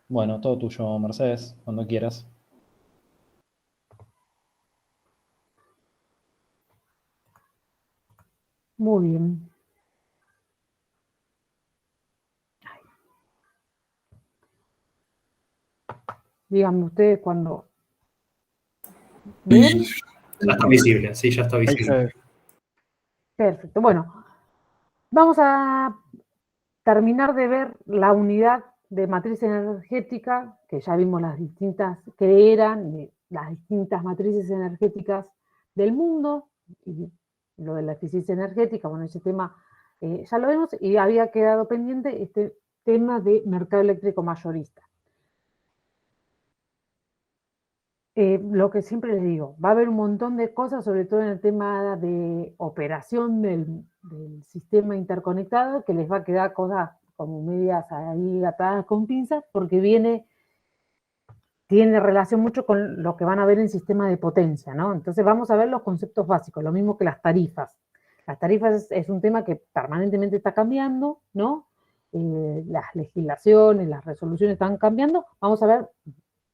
Bueno, todo tuyo, Mercedes, cuando quieras. Muy bien. Díganme ustedes cuando Y ven. ya está visible, sí, ya está Ahí visible. se... Perfecto. Bueno, vamos a terminar de ver la unidad de matriz energética, que ya vimos las distintas que eran, las distintas matrices energéticas del mundo, y lo de la eficiencia energética, bueno, ese tema ya lo vemos, y había quedado pendiente este tema de mercado eléctrico mayorista. Lo que siempre les digo, va a haber un montón de cosas, sobre todo en el tema de operación del sistema interconectado, que les va a quedar cosas como medias ahí atadas con pinzas, porque tiene relación mucho con lo que van a ver en sistema de potencia, ¿no? Entonces vamos a ver los conceptos básicos, lo mismo que las tarifas. Las tarifas es un tema que permanentemente está cambiando, ¿no? Las legislaciones, las resoluciones están cambiando. Vamos a ver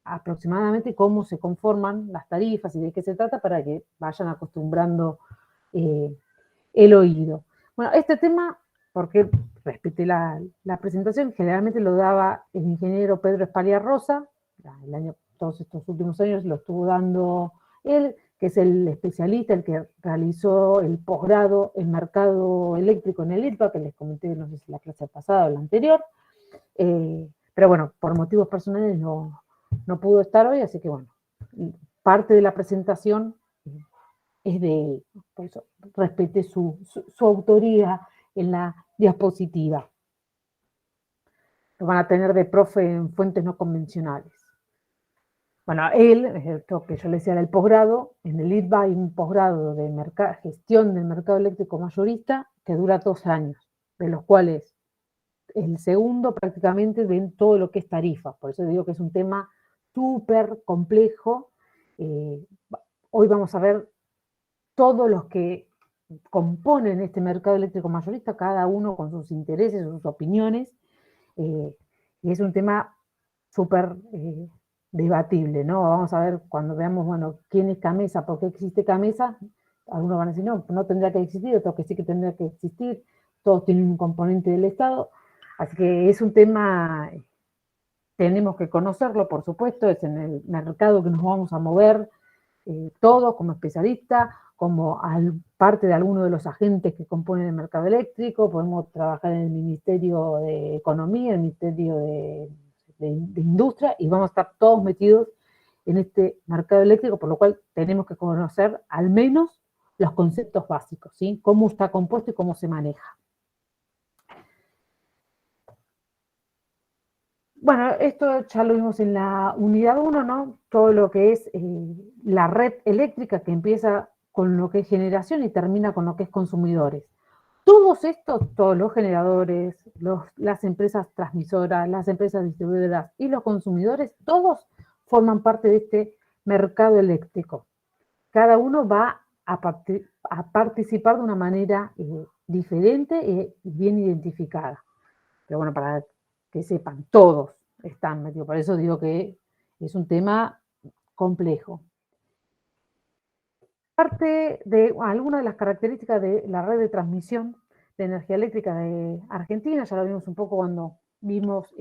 aproximadamente cómo se conforman las tarifas y de qué se trata para que vayan acostumbrando eh, el oído. Bueno, este tema, porque respete la presentación, generalmente lo daba el ingeniero Pedro Espalia Rosa, todos estos últimos años lo estuvo dando él, que es el especialista, el que realizó el posgrado en mercado eléctrico en el ITBA, que les comenté, no sé si la clase pasada o la anterior, pero bueno, por motivos personales no pudo estar hoy, así que bueno, parte de la presentación es de él, por eso respete su autoría en la diapositiva. Lo van a tener de profe en fuentes no convencionales. Bueno, él, esto que yo le decía del posgrado, en el ITBA hay un posgrado de gestión del mercado eléctrico mayorista que dura 2 años, de los cuales el segundo prácticamente ven todo lo que es tarifa, por eso digo que es un tema súper complejo. Eh, Hoy vamos a ver todos los que componen este mercado eléctrico mayorista, cada uno con sus intereses, sus opiniones, eh, y es un tema súper debatible, ¿no? Vamos a ver cuando veamos, bueno, quién es Camesa, por qué existe Camesa, algunos van a decir, no, no tendría que existir, otros que sí que tendría que existir, todos tienen un componente del Estado, así que es un tema, tenemos que conocerlo, por supuesto, es en el mercado que nos vamos a mover, todos como especialistas, como parte de alguno de los agentes que componen el mercado eléctrico, podemos trabajar en el Ministerio de Economía, el Ministerio de Industria, y vamos a estar todos metidos en este mercado eléctrico, por lo cual tenemos que conocer al menos los conceptos básicos, ¿sí? Cómo está compuesto y cómo se maneja. Bueno, esto ya lo vimos en la unidad 1, ¿no? Todo lo que es la red eléctrica que empieza con lo que es generación y termina con lo que es consumidores. Todos estos, todos los generadores, las empresas transmisoras, las empresas distribuidoras y los consumidores, todos forman parte de este mercado eléctrico. Cada uno va a participar de una manera diferente y bien identificada. Pero bueno, para que sepan, todos están metidos. Por eso digo que es un tema complejo. Parte de algunas de las características de la red de transmisión de energía eléctrica de Argentina, ya lo vimos un poco cuando vimos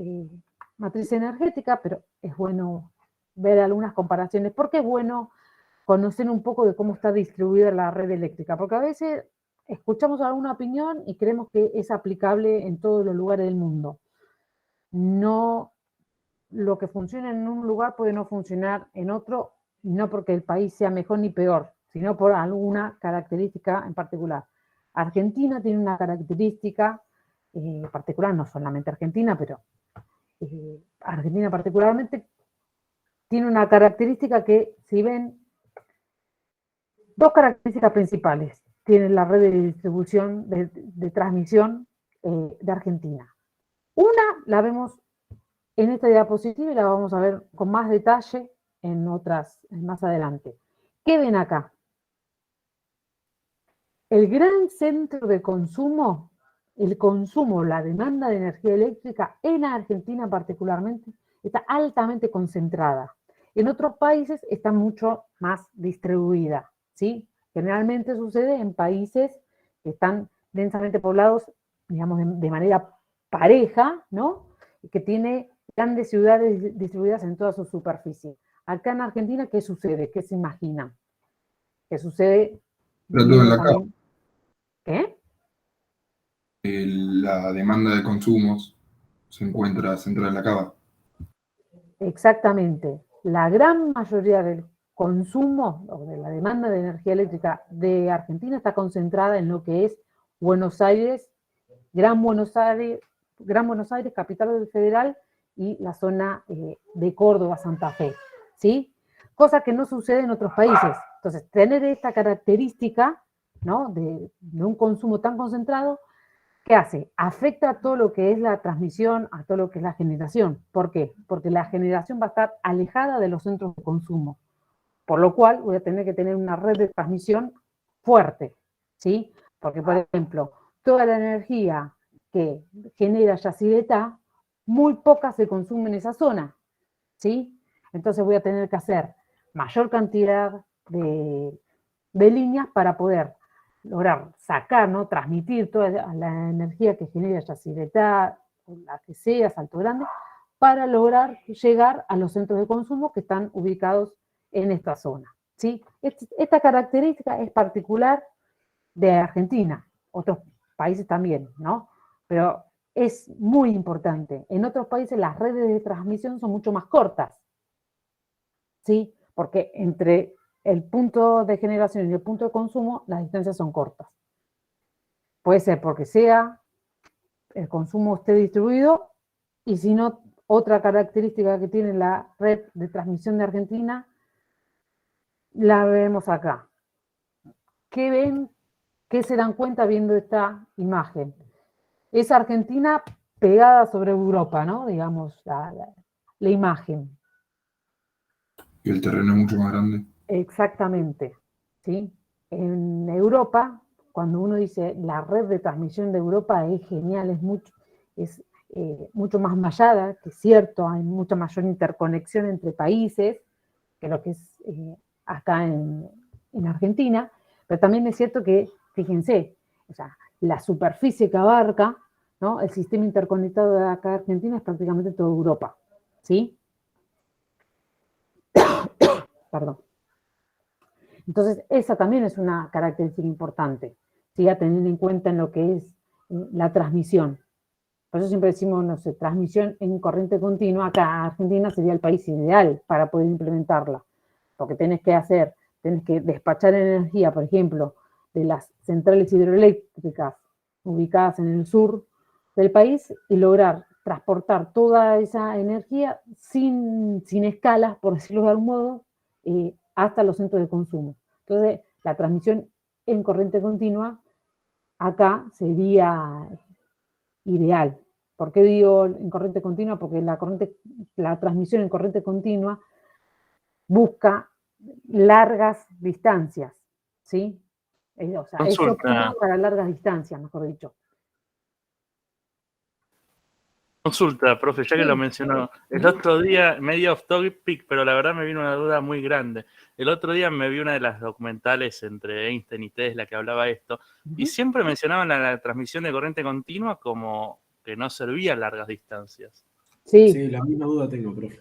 matriz energética, pero es bueno ver algunas comparaciones, porque es bueno conocer un poco de cómo está distribuida la red eléctrica, porque a veces escuchamos alguna opinión y creemos que es aplicable en todos los lugares del mundo. No, lo que funciona en un lugar puede no funcionar en otro, no porque el país sea mejor ni peor, sino por alguna característica en particular. Argentina tiene una característica particular, no solamente Argentina, pero Argentina particularmente tiene una característica que, si ven, dos características principales tiene la red de distribución, de transmisión de Argentina. Una la vemos en esta diapositiva y la vamos a ver con más detalle en otras, más adelante. ¿Qué ven acá? El gran centro de consumo, el consumo, la demanda de energía eléctrica en Argentina particularmente, está altamente concentrada. En otros países está mucho más distribuida, ¿sí? Generalmente sucede en países que están densamente poblados, digamos, de manera pareja, ¿no? Y que tiene grandes ciudades distribuidas en toda su superficie. Acá en Argentina, ¿qué sucede? ¿Qué se imaginan? ¿Qué sucede? Pero todo en la cava. ¿Qué? La demanda de consumos se encuentra centrada en la cava. Exactamente. La gran mayoría del consumo o de la demanda de energía eléctrica de Argentina está concentrada en lo que es Buenos Aires, Gran Buenos Aires, capital federal, y la zona de Córdoba, Santa Fe, ¿sí? Cosa que no sucede en otros países. Entonces, tener esta característica, ¿no?, de un consumo tan concentrado, ¿qué hace? Afecta a todo lo que es la transmisión, a todo lo que es la generación. ¿Por qué? Porque la generación va a estar alejada de los centros de consumo, por lo cual voy a tener que tener una red de transmisión fuerte, ¿sí? Porque, por ejemplo, toda la energía que genera Yacyretá, muy poca se consume en esa zona, ¿sí? Entonces voy a tener que hacer mayor cantidad de líneas para poder lograr sacar, ¿no?, transmitir toda la energía que genera Yacyretá, la que sea, Salto Grande, para lograr llegar a los centros de consumo que están ubicados en esta zona, ¿sí? Esta característica es particular de Argentina, otros países también, ¿no? Pero es muy importante. En otros países las redes de transmisión son mucho más cortas, ¿sí? Porque entre el punto de generación y el punto de consumo, las distancias son cortas. Puede ser porque sea el consumo esté distribuido, y si no, otra característica que tiene la red de transmisión de Argentina, la vemos acá. ¿Qué ven? ¿Qué se dan cuenta viendo esta imagen? Es Argentina pegada sobre Europa, ¿no? Digamos, la imagen. Y el terreno es mucho más grande. Exactamente, ¿sí? En Europa, cuando uno dice la red de transmisión de Europa es genial, es mucho más mallada, que es cierto, hay mucha mayor interconexión entre países que lo que es acá en Argentina, pero también es cierto que, fíjense, o sea, la superficie que abarca, ¿no?, el sistema interconectado de acá de Argentina es prácticamente toda Europa, ¿sí? Perdón. Entonces, esa también es una característica importante, ¿sí?, a tener en cuenta en lo que es la transmisión. Por eso siempre decimos, no sé, transmisión en corriente continua. Acá Argentina sería el país ideal para poder implementarla, porque tenés que despachar energía, por ejemplo, de las centrales hidroeléctricas ubicadas en el sur del país y lograr transportar toda esa energía sin escalas, por decirlo de algún modo, hasta los centros de consumo. Entonces, la transmisión en corriente continua acá sería ideal. ¿Por qué digo en corriente continua? Porque la transmisión en corriente continua busca largas distancias, ¿sí? O sea, es óptima para largas distancias, mejor dicho. Consulta, profe, ya que lo mencionó. El otro día, medio off topic, pero la verdad me vino una duda muy grande. El otro día me vi una de las documentales entre Einstein y Tesla que hablaba esto, y siempre mencionaban la transmisión de corriente continua como que no servía a largas distancias. Sí, la misma duda tengo, profe.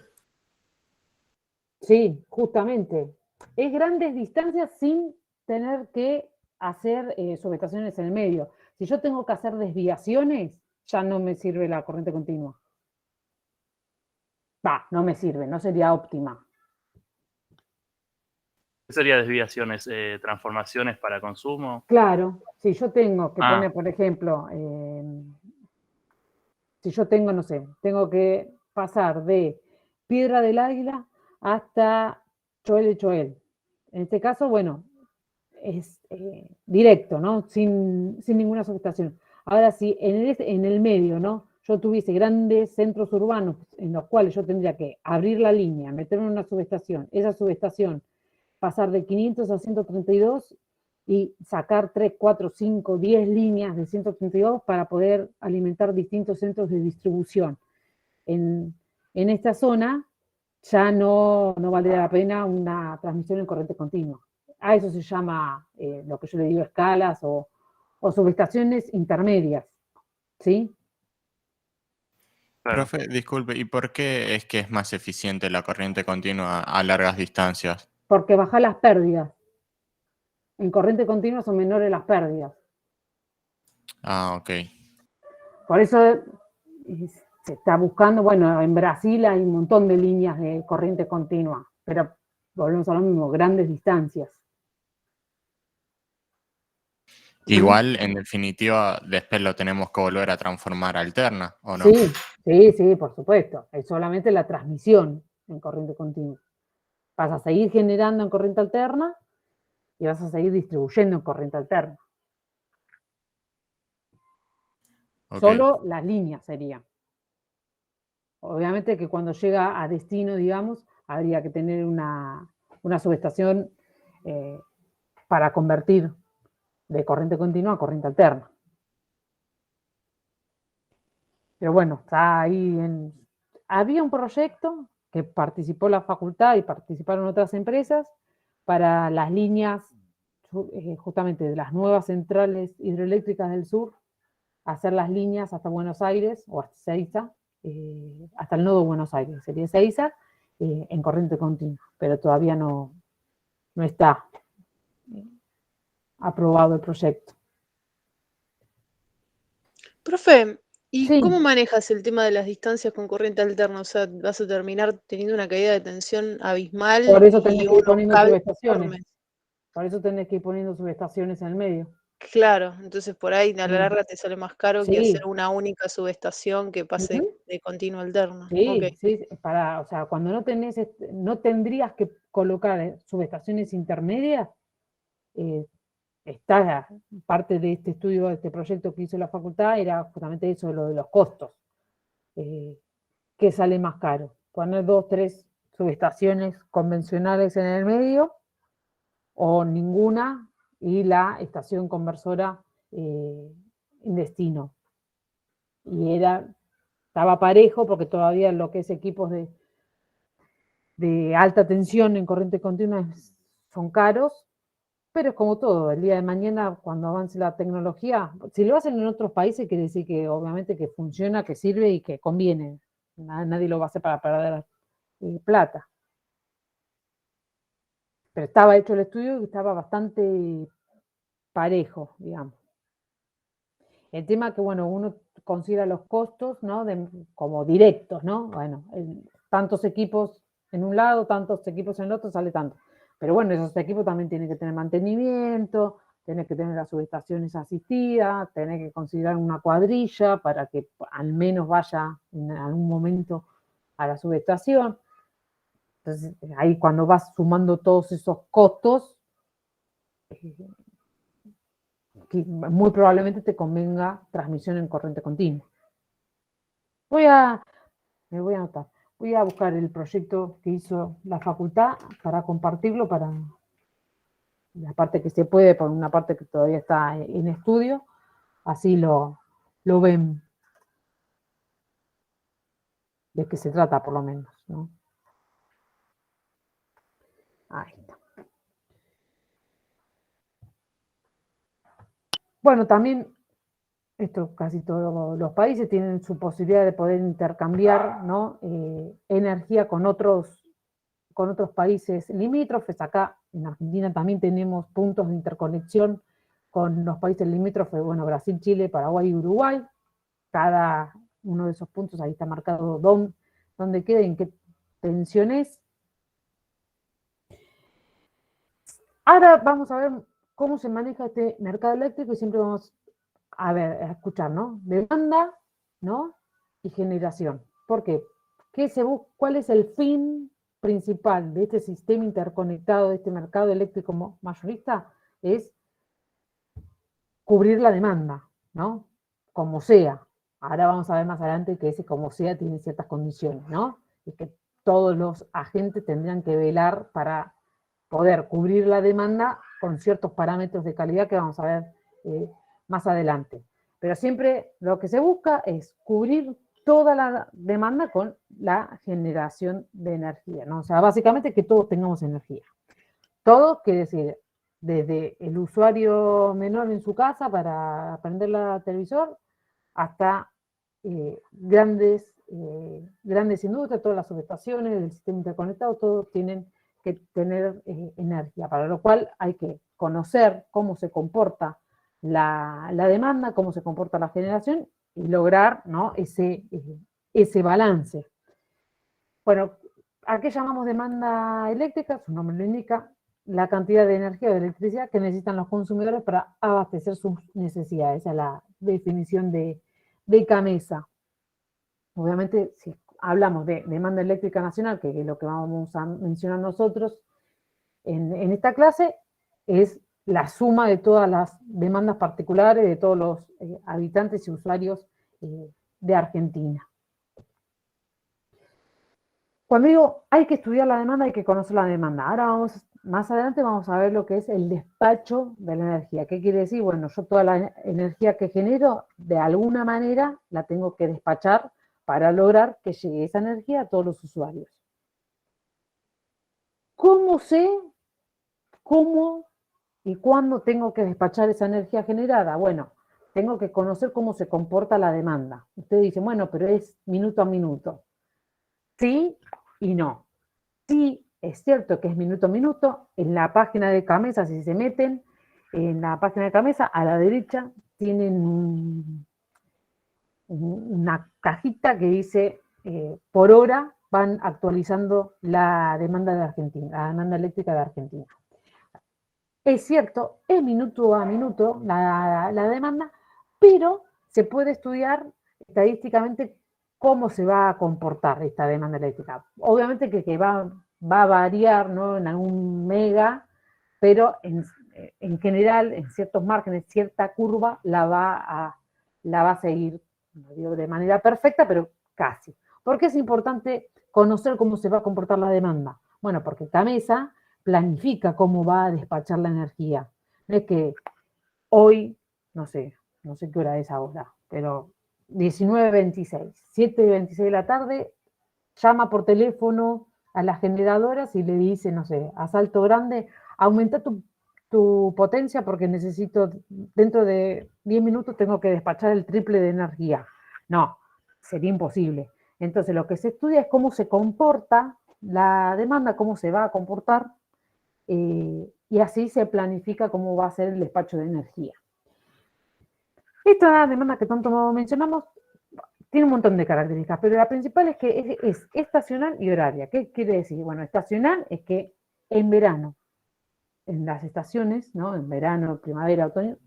Sí, justamente. Es grandes distancias sin tener que hacer subestaciones en el medio. Si yo tengo que hacer desviaciones, ya no me sirve la corriente continua. No me sirve, no sería óptima. ¿Qué sería desviaciones? ¿Transformaciones para consumo? Claro, si yo tengo que poner, por ejemplo, si yo tengo, no sé, tengo que pasar de Piedra del Águila hasta Choel de Choel. En este caso, bueno, es directo, ¿no? Sin ninguna subestación. Ahora, si en el medio, ¿no?, yo tuviese grandes centros urbanos en los cuales yo tendría que abrir la línea, meterme en una subestación, esa subestación, pasar de 500 a 132 y sacar 3, 4, 5, 10 líneas de 132 para poder alimentar distintos centros de distribución. En en esta zona ya no valdría la pena una transmisión en corriente continua. A eso se llama lo que yo le digo escalas o subestaciones intermedias, ¿sí? Claro. Profe, disculpe, ¿y por qué es que es más eficiente la corriente continua a largas distancias? Porque baja las pérdidas. En corriente continua son menores las pérdidas. Ah, ok. Por eso se está buscando, bueno, en Brasil hay un montón de líneas de corriente continua, pero volvemos a lo mismo, grandes distancias. Igual, en definitiva, después lo tenemos que volver a transformar a alterna, ¿o no? Sí, por supuesto. Es solamente la transmisión en corriente continua. Vas a seguir generando en corriente alterna y vas a seguir distribuyendo en corriente alterna. Ok. Solo las líneas serían. Obviamente que cuando llega a destino, digamos, habría que tener una subestación para convertir de corriente continua a corriente alterna. Pero bueno, está ahí había un proyecto que participó la facultad y participaron otras empresas para las líneas, justamente de las nuevas centrales hidroeléctricas del sur, hacer las líneas hasta Buenos Aires o hasta Ezeiza, hasta el nodo Buenos Aires, sería Ezeiza, en corriente continua, pero todavía no está aprobado el proyecto. Profe, ¿y Sí. cómo manejas el tema de las distancias con corriente alterna? O sea, vas a terminar teniendo una caída de tensión abismal Por eso y tenés que ir unos poniendo cables subestaciones. enormes. Por eso tenés que ir poniendo subestaciones en el medio. Claro, entonces por ahí a la Sí. larga te sale más caro que Sí. hacer una única subestación que pase Ujú. de continuo a alterno. Sí, Ok. sí, o sea, cuando no tendrías que colocar subestaciones intermedias, está parte de este estudio, de este proyecto que hizo la facultad, era justamente eso, lo de los costos. ¿Qué sale más caro? Poner 2, 3 subestaciones convencionales en el medio o ninguna y la estación conversora en destino. Y estaba parejo porque todavía lo que es equipos de alta tensión en corriente continua son caros, pero es como todo, el día de mañana cuando avance la tecnología, si lo hacen en otros países quiere decir que obviamente que funciona, que sirve y que conviene. Nadie lo va a hacer para perder plata. Pero estaba hecho el estudio y estaba bastante parejo, digamos. El tema que, bueno, uno considera los costos, ¿no? Como directos, ¿no? Bueno, tantos equipos en un lado, tantos equipos en el otro, sale tanto. Pero bueno, esos equipos también tienen que tener mantenimiento, tienen que tener las subestaciones asistidas, tienen que considerar una cuadrilla para que al menos vaya en algún momento a la subestación. Entonces, ahí cuando vas sumando todos esos costos, que muy probablemente te convenga transmisión en corriente continua. Me voy a anotar. Voy a buscar el proyecto que hizo la facultad para compartirlo para la parte que se puede, por una parte que todavía está en estudio, así lo ven de qué se trata por lo menos, ¿no? Ahí está. Bueno, también esto casi todos los países tienen su posibilidad de poder intercambiar, ¿no? Energía con otros países limítrofes. Acá en Argentina también tenemos puntos de interconexión con los países limítrofes, bueno, Brasil, Chile, Paraguay y Uruguay. Cada uno de esos puntos ahí está marcado dónde queda y en qué tensión es. Ahora vamos a ver cómo se maneja este mercado eléctrico y siempre vamos a escuchar, ¿no? Demanda, ¿no? Y generación. ¿Por qué? ¿Cuál es el fin principal de este sistema interconectado, de este mercado eléctrico mayorista? Es cubrir la demanda, ¿no? Como sea. Ahora vamos a ver más adelante que ese como sea tiene ciertas condiciones, ¿no? Y que todos los agentes tendrían que velar para poder cubrir la demanda con ciertos parámetros de calidad que vamos a ver más adelante. Pero siempre lo que se busca es cubrir toda la demanda con la generación de energía, ¿no? O sea, básicamente que todos tengamos energía. Todo quiere decir, desde el usuario menor en su casa para prender la televisor, hasta grandes industrias, todas las subestaciones del sistema interconectado, todos tienen que tener energía, para lo cual hay que conocer cómo se comporta la demanda, cómo se comporta la generación y lograr, ¿no?, ese balance. Bueno, ¿a qué llamamos demanda eléctrica? Su nombre lo indica, la cantidad de energía o de electricidad que necesitan los consumidores para abastecer sus necesidades. Esa es la definición de CAMESA. Obviamente, si hablamos de demanda eléctrica nacional, que es lo que vamos a mencionar nosotros en esta clase, es la suma de todas las demandas particulares de todos los habitantes y usuarios de Argentina. Cuando digo hay que estudiar la demanda, hay que conocer la demanda. Ahora más adelante vamos a ver lo que es el despacho de la energía. ¿Qué quiere decir? Bueno, yo toda la energía que genero, de alguna manera, la tengo que despachar para lograr que llegue esa energía a todos los usuarios. ¿Cómo sé cómo y cuándo tengo que despachar esa energía generada? Bueno, tengo que conocer cómo se comporta la demanda. Ustedes dicen, bueno, pero es minuto a minuto. Sí y no. Sí, es cierto que es minuto a minuto. En la página de CAMESA, si se meten en la página de CAMESA, a la derecha tienen una cajita que dice por hora van actualizando la demanda de Argentina, la demanda eléctrica de Argentina. Es cierto, es minuto a minuto la demanda, pero se puede estudiar estadísticamente cómo se va a comportar esta demanda eléctrica. Obviamente que va a variar, ¿no?, en algún mega, pero en general, en ciertos márgenes, cierta curva la va a seguir, no digo de manera perfecta, pero casi. ¿Por qué es importante conocer cómo se va a comportar la demanda? Bueno, porque CAMESA planifica cómo va a despachar la energía. No es que hoy, no sé qué hora es ahora, pero 19:26, 7:26 de la tarde, llama por teléfono a las generadoras y le dice, no sé, a Salto Grande, aumenta tu potencia porque necesito, dentro de 10 minutos tengo que despachar el triple de energía. No, sería imposible. Entonces lo que se estudia es cómo se comporta la demanda, cómo se va a comportar, y así se planifica cómo va a ser el despacho de energía. Esta demanda que tanto mencionamos tiene un montón de características, pero la principal es que es estacional y horaria. ¿Qué quiere decir? Bueno, estacional es que en verano, en las estaciones, ¿no?, en verano, primavera, otoño,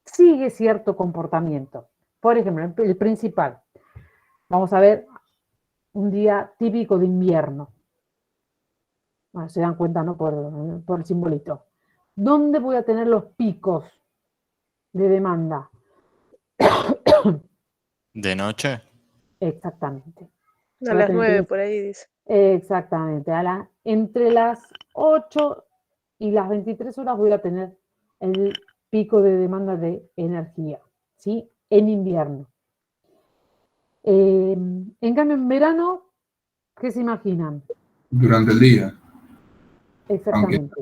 sigue cierto comportamiento. Por ejemplo, el principal. Vamos a ver un día típico de invierno. Bueno, se dan cuenta, ¿no?, por el simbolito. ¿Dónde voy a tener los picos de demanda? ¿De noche? Exactamente. A las 9 por ahí dice. Exactamente. Entre las 8 y las 23 horas voy a tener el pico de demanda de energía, ¿sí?, en invierno. En cambio, en verano, ¿qué se imaginan? Durante el día. Exactamente.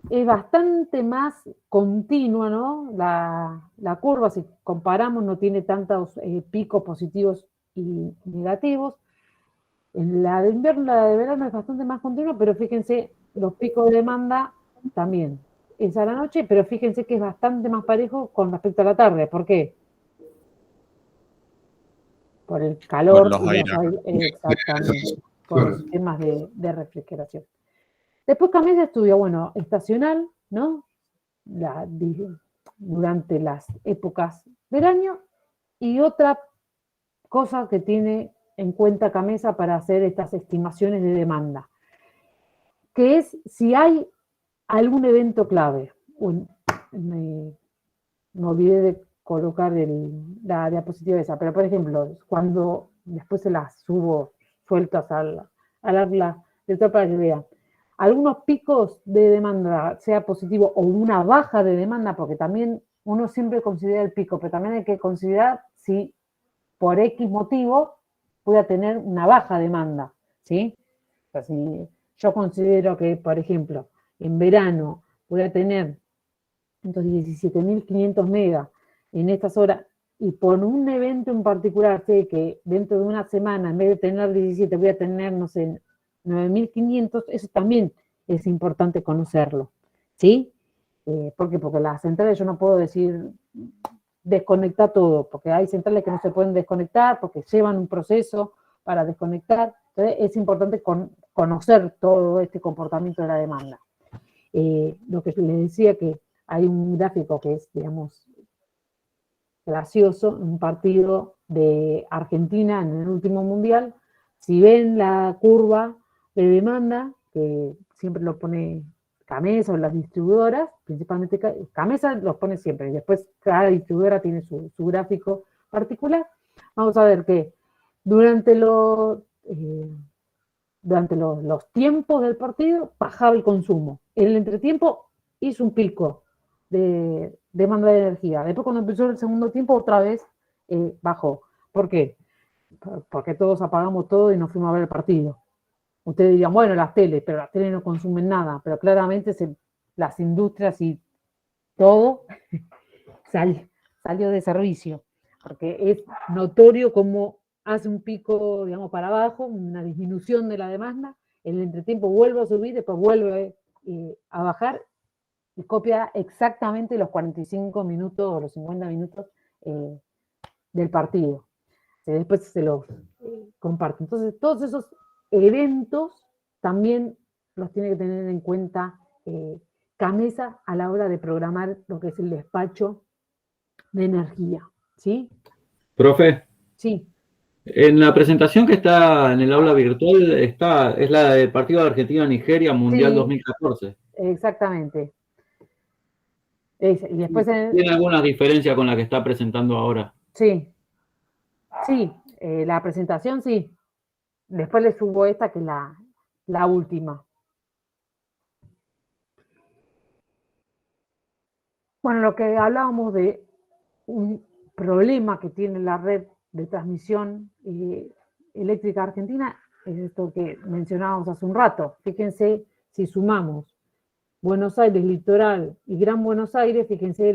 Es bastante más continua, ¿no? La curva, si comparamos, no tiene tantos picos positivos y negativos. En la de invierno, la de verano es bastante más continua, pero fíjense, los picos de demanda también es a la noche, pero fíjense que es bastante más parejo con respecto a la tarde. ¿Por qué? Por el calor. Por los aires. Exactamente, por los sistemas de refrigeración. Después CAMESA estudia, bueno, estacional, ¿no?, durante las épocas del año, y otra cosa que tiene en cuenta CAMESA para hacer estas estimaciones de demanda, que es si hay algún evento clave. Me olvidé de colocar la diapositiva esa, pero por ejemplo, cuando después se las subo sueltas al habla del todo para que vean, algunos picos de demanda, sea positivo o una baja de demanda, porque también uno siempre considera el pico, pero también hay que considerar si por X motivo voy a tener una baja demanda, ¿sí? O sea, si yo considero que, por ejemplo, en verano voy a tener 17.500 megas en estas horas, y por un evento en particular sé que dentro de una semana, en vez de tener 17, voy a tener, no sé, 9.500, eso también es importante conocerlo, ¿sí? ¿Por qué? Porque las centrales yo no puedo decir desconectar todo, porque hay centrales que no se pueden desconectar, porque llevan un proceso para desconectar. Entonces es importante conocer todo este comportamiento de la demanda. Lo que les decía, que hay un gráfico que es, digamos, gracioso, un partido de Argentina en el último mundial. Si ven la curva de demanda, que siempre lo pone Gamesa o las distribuidoras, principalmente Gamesa los pone siempre, y después cada distribuidora tiene su gráfico particular. Vamos a ver que durante los tiempos del partido bajaba el consumo. En el entretiempo hizo un pico de demanda de energía. Después, cuando empezó el segundo tiempo, otra vez bajó. ¿Por qué? Porque todos apagamos todo y nos fuimos a ver el partido. Ustedes dirían, bueno, las teles, pero las teles no consumen nada. Pero claramente las industrias y todo salió de servicio. Porque es notorio cómo hace un pico, digamos, para abajo, una disminución de la demanda, en el entretiempo vuelve a subir, después vuelve a bajar, y copia exactamente los 45 minutos o los 50 minutos del partido. Después se los comparte. Entonces, todos esos eventos también los tiene que tener en cuenta Gamesa a la hora de programar lo que es el despacho de energía. ¿Sí? Profe, Sí. en la presentación que está en el aula virtual es la del partido de Argentina-Nigeria Mundial Sí, 2014. Exactamente. Y después ¿Tiene alguna diferencia con la que está presentando ahora? Sí, la presentación sí. Después le subo esta, que es la última. Bueno, lo que hablábamos de un problema que tiene la red de transmisión eléctrica argentina es esto que mencionábamos hace un rato. Fíjense, si sumamos Buenos Aires, Litoral y Gran Buenos Aires, fíjense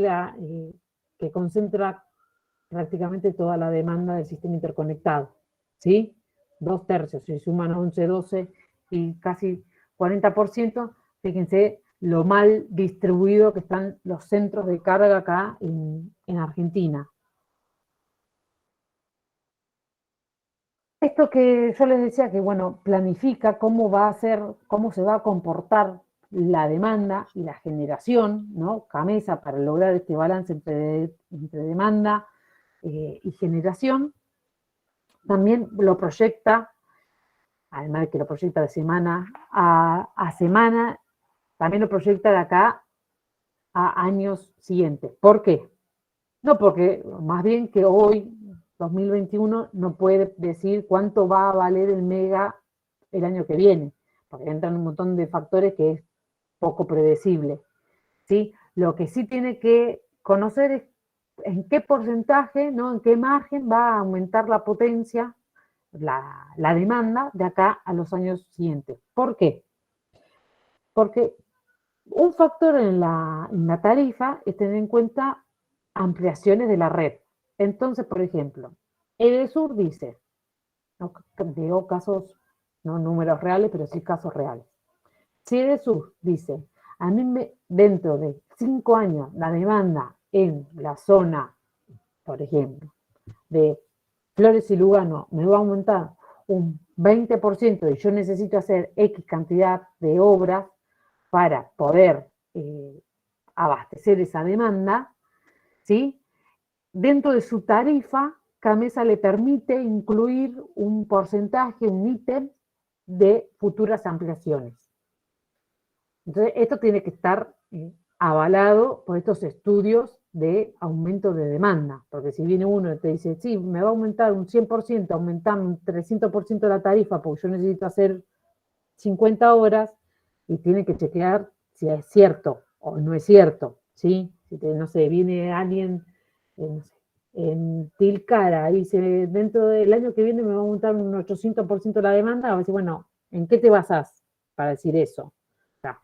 que concentra prácticamente toda la demanda del sistema interconectado, ¿sí? 2/3, si suman 11, 12 y casi 40%, fíjense lo mal distribuido que están los centros de carga acá en Argentina. Esto que yo les decía que, bueno, planifica cómo se va a comportar la demanda y la generación, ¿no? Gamesa, para lograr este balance entre demanda y generación. También lo proyecta, además de que lo proyecta de semana a semana, también lo proyecta de acá a años siguientes. ¿Por qué? No, porque más bien que hoy, 2021, no puede decir cuánto va a valer el mega el año que viene, porque entran un montón de factores que es poco predecible, ¿sí? Lo que sí tiene que conocer es en qué porcentaje, ¿no? En qué margen va a aumentar la potencia, la demanda de acá a los años siguientes. ¿Por qué? Porque un factor en la tarifa es tener en cuenta ampliaciones de la red. Entonces, por ejemplo, Edesur dice, no digo casos, no números reales, pero sí casos reales. Si Edesur dice, a mí dentro de 5 años la demanda en la zona, por ejemplo, de Flores y Lugano me va a aumentar un 20% y yo necesito hacer X cantidad de obras para poder abastecer esa demanda, ¿sí? Dentro de su tarifa, Gamesa le permite incluir un porcentaje, un ítem de futuras ampliaciones. Entonces, esto tiene que estar avalado por estos estudios de aumento de demanda, porque si viene uno y te dice, sí, me va a aumentar un 100%, aumentar un 300% la tarifa porque yo necesito hacer 50 horas, y tiene que chequear si es cierto o no es cierto, ¿sí? Si no sé, viene alguien, no sé, en Tilcara dice, dentro del año que viene me va a aumentar un 800% la demanda, a ver si, bueno, ¿en qué te basás para decir eso? O sea,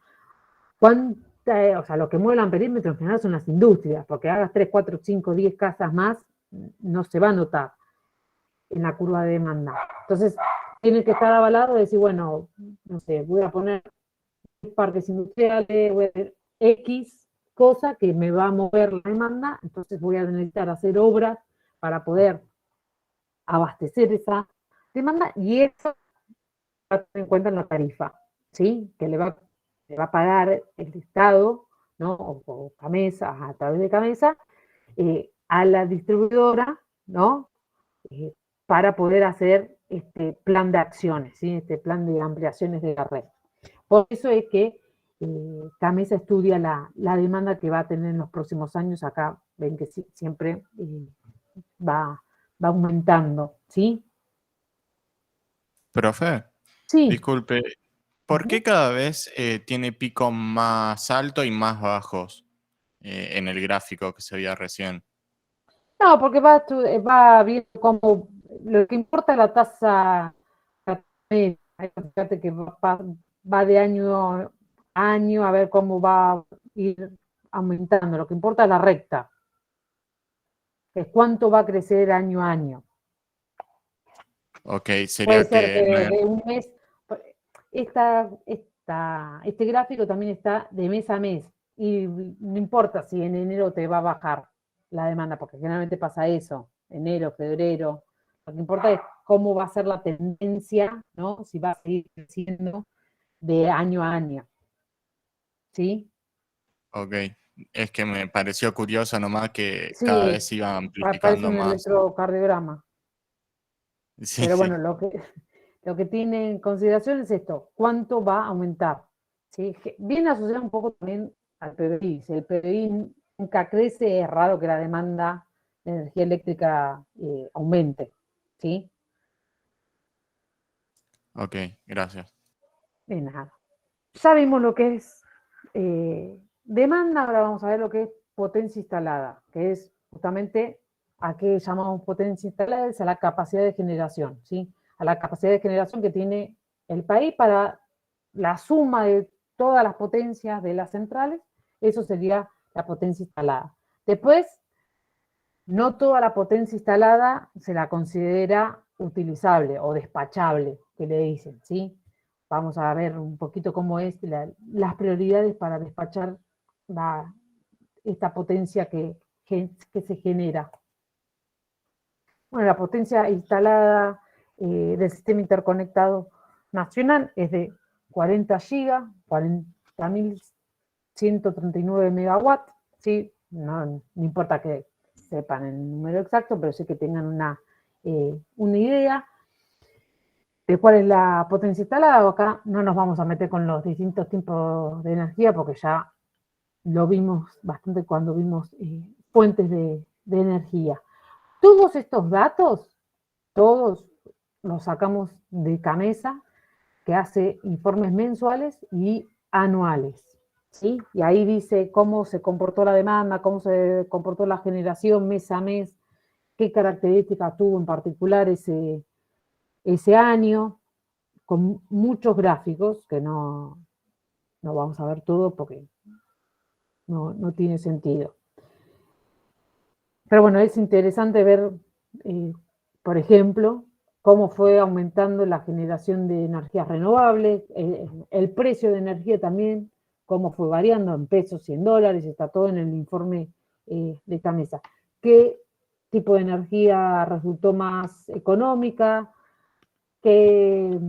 o sea, lo que mueve el amperímetro en general son las industrias, porque hagas 3, 4, 5, 10 casas más, no se va a notar en la curva de demanda. Entonces, tiene que estar avalado de decir, bueno, no sé, voy a poner parques industriales, voy a hacer X cosa que me va a mover la demanda, entonces voy a necesitar hacer obras para poder abastecer esa demanda, y eso va a tener en cuenta en la tarifa, ¿sí? Que le va a pagar el Estado, ¿no? O Camesa, a través de Camesa, a la distribuidora, ¿no? Para poder hacer este plan de acciones, ¿sí? Este plan de ampliaciones de la red. Por eso es que Camesa estudia la demanda que va a tener en los próximos años. Acá ven que siempre va aumentando, ¿sí? Profe, Sí. disculpe, ¿por qué cada vez tiene picos más altos y más bajos en el gráfico que se veía recién? No, porque va viendo cómo, lo que importa es la tasa media. Fíjate que va de año a año a ver cómo va a ir aumentando. Lo que importa es la recta, es cuánto va a crecer año a año. Ok, Puede sería ser que... que de un mes, este gráfico también está de mes a mes, y no importa si en enero te va a bajar la demanda, porque generalmente pasa eso, enero, febrero. Lo que importa es cómo va a ser la tendencia, ¿no? Si va a seguir creciendo de año a año. ¿Sí? Ok, es que me pareció curioso nomás que Sí, cada vez se iba parece amplificando un más. electrocardiograma. Sí, Pero sí. bueno, lo que tiene en consideración es esto, cuánto va a aumentar. ¿Sí? Viene asociado un poco también al PBI. Si el PBI nunca crece, es raro que la demanda de energía eléctrica aumente. ¿Sí? Ok, gracias. De nada. Ya vimos lo que es demanda, ahora vamos a ver lo que es potencia instalada, que es justamente a qué llamamos potencia instalada, es a la capacidad de generación, ¿sí? A la capacidad de generación que tiene el país para la suma de todas las potencias de las centrales, eso sería la potencia instalada. Después, no toda la potencia instalada se la considera utilizable o despachable, que le dicen, ¿sí? Vamos a ver un poquito cómo es las prioridades para despachar esta potencia que se genera. Bueno, la potencia instalada del sistema interconectado nacional es de 40 gigas, 40.139 megawatts, ¿sí? No importa que sepan el número exacto, pero sí que tengan una idea de cuál es la potencia instalada. Acá no nos vamos a meter con los distintos tipos de energía, porque ya lo vimos bastante cuando vimos fuentes de energía. Todos estos datos, todos los sacamos de Camesa, que hace informes mensuales y anuales, ¿sí? Y ahí dice cómo se comportó la demanda, cómo se comportó la generación mes a mes, qué características tuvo en particular ese año, con muchos gráficos, que no vamos a ver todo porque no tiene sentido. Pero bueno, es interesante ver, por ejemplo, cómo fue aumentando la generación de energías renovables, el precio de energía también, cómo fue variando en pesos y en dólares, está todo en el informe de Camesa. ¿Qué tipo de energía resultó más económica? ¿Qué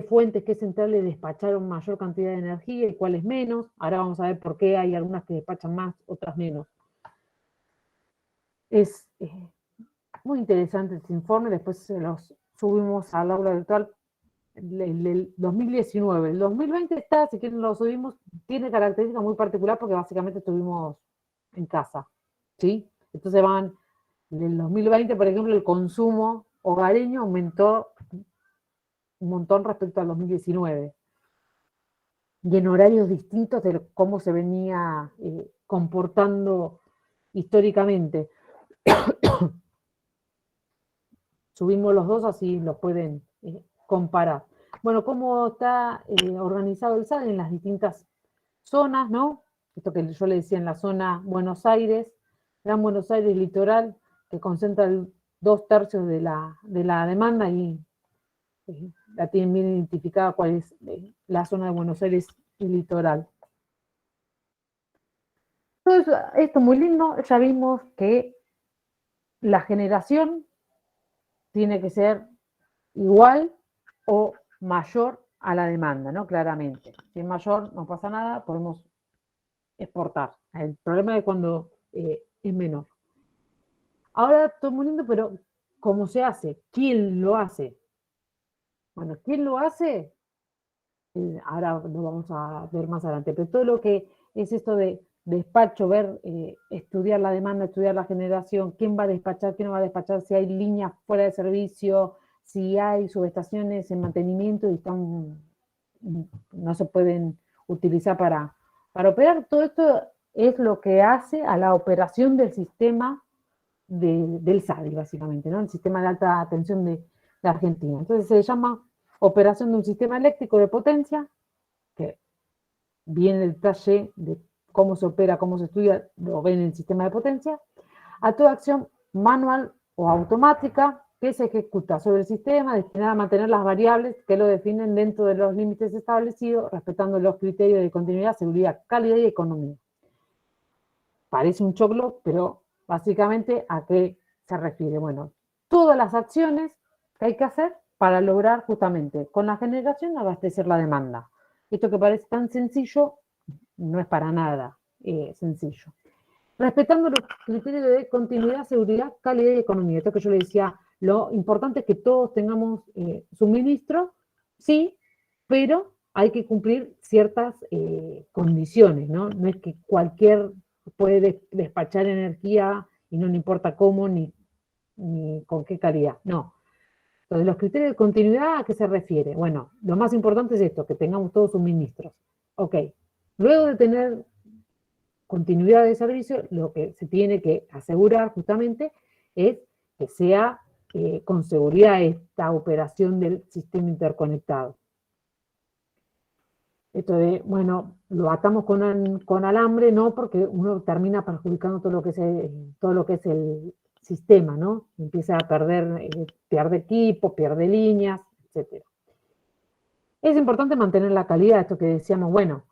fuentes, qué centrales despacharon mayor cantidad de energía y cuáles menos? Ahora vamos a ver por qué hay algunas que despachan más, otras menos. Es muy interesante este informe, después se los subimos al aula virtual el 2019. El 2020 está, si quieren lo subimos, tiene características muy particulares porque básicamente estuvimos en casa, ¿sí? Entonces en el 2020, por ejemplo, el consumo hogareño aumentó un montón respecto al 2019. Y en horarios distintos de cómo se venía comportando históricamente. Subimos los dos, así los pueden comparar. Bueno, ¿cómo está organizado el SAD en las distintas zonas, ¿no? Esto que yo le decía en la zona Buenos Aires, Gran Buenos Aires litoral, que concentra 2/3 de la demanda y la tienen bien identificada cuál es la zona de Buenos Aires y litoral. Entonces, esto es muy lindo, ya vimos que la generación tiene que ser igual o mayor a la demanda, ¿no? Claramente. Si es mayor, no pasa nada, podemos exportar. El problema es cuando es menor. Ahora, todo muy lindo, pero ¿cómo se hace? ¿Quién lo hace? Bueno, ¿quién lo hace? Ahora lo vamos a ver más adelante, pero todo lo que es esto de despacho, ver, estudiar la demanda, estudiar la generación, quién va a despachar, quién no va a despachar, si hay líneas fuera de servicio, si hay subestaciones en mantenimiento y no se pueden utilizar para operar. Todo esto es lo que hace a la operación del sistema del SADI, básicamente, ¿no? El sistema de alta tensión de Argentina. Entonces se llama operación de un sistema eléctrico de potencia, que viene el detalle de cómo se opera, cómo se estudia, lo ven en el sistema de potencia, a toda acción manual o automática que se ejecuta sobre el sistema destinada a mantener las variables que lo definen dentro de los límites establecidos, respetando los criterios de continuidad, seguridad, calidad y economía. Parece un choclo, pero básicamente ¿a qué se refiere? Bueno, todas las acciones que hay que hacer para lograr justamente con la generación abastecer la demanda. Esto que parece tan sencillo, no es para nada sencillo. Respetando los criterios de continuidad, seguridad, calidad y economía. Esto que yo le decía, lo importante es que todos tengamos suministro, sí, pero hay que cumplir ciertas condiciones, ¿no? No es que cualquier puede despachar energía y no le importa cómo ni con qué calidad, no. Entonces, los criterios de continuidad, ¿a qué se refiere? Bueno, lo más importante es esto, que tengamos todos suministros. Ok, luego de tener continuidad de servicio, lo que se tiene que asegurar justamente es que sea con seguridad esta operación del sistema interconectado. Esto de, bueno, lo atamos con alambre, no, porque uno termina perjudicando todo lo que es el sistema, ¿no? Empieza a pierde equipo, pierde líneas, etc. Es importante mantener la calidad, esto que decíamos, bueno,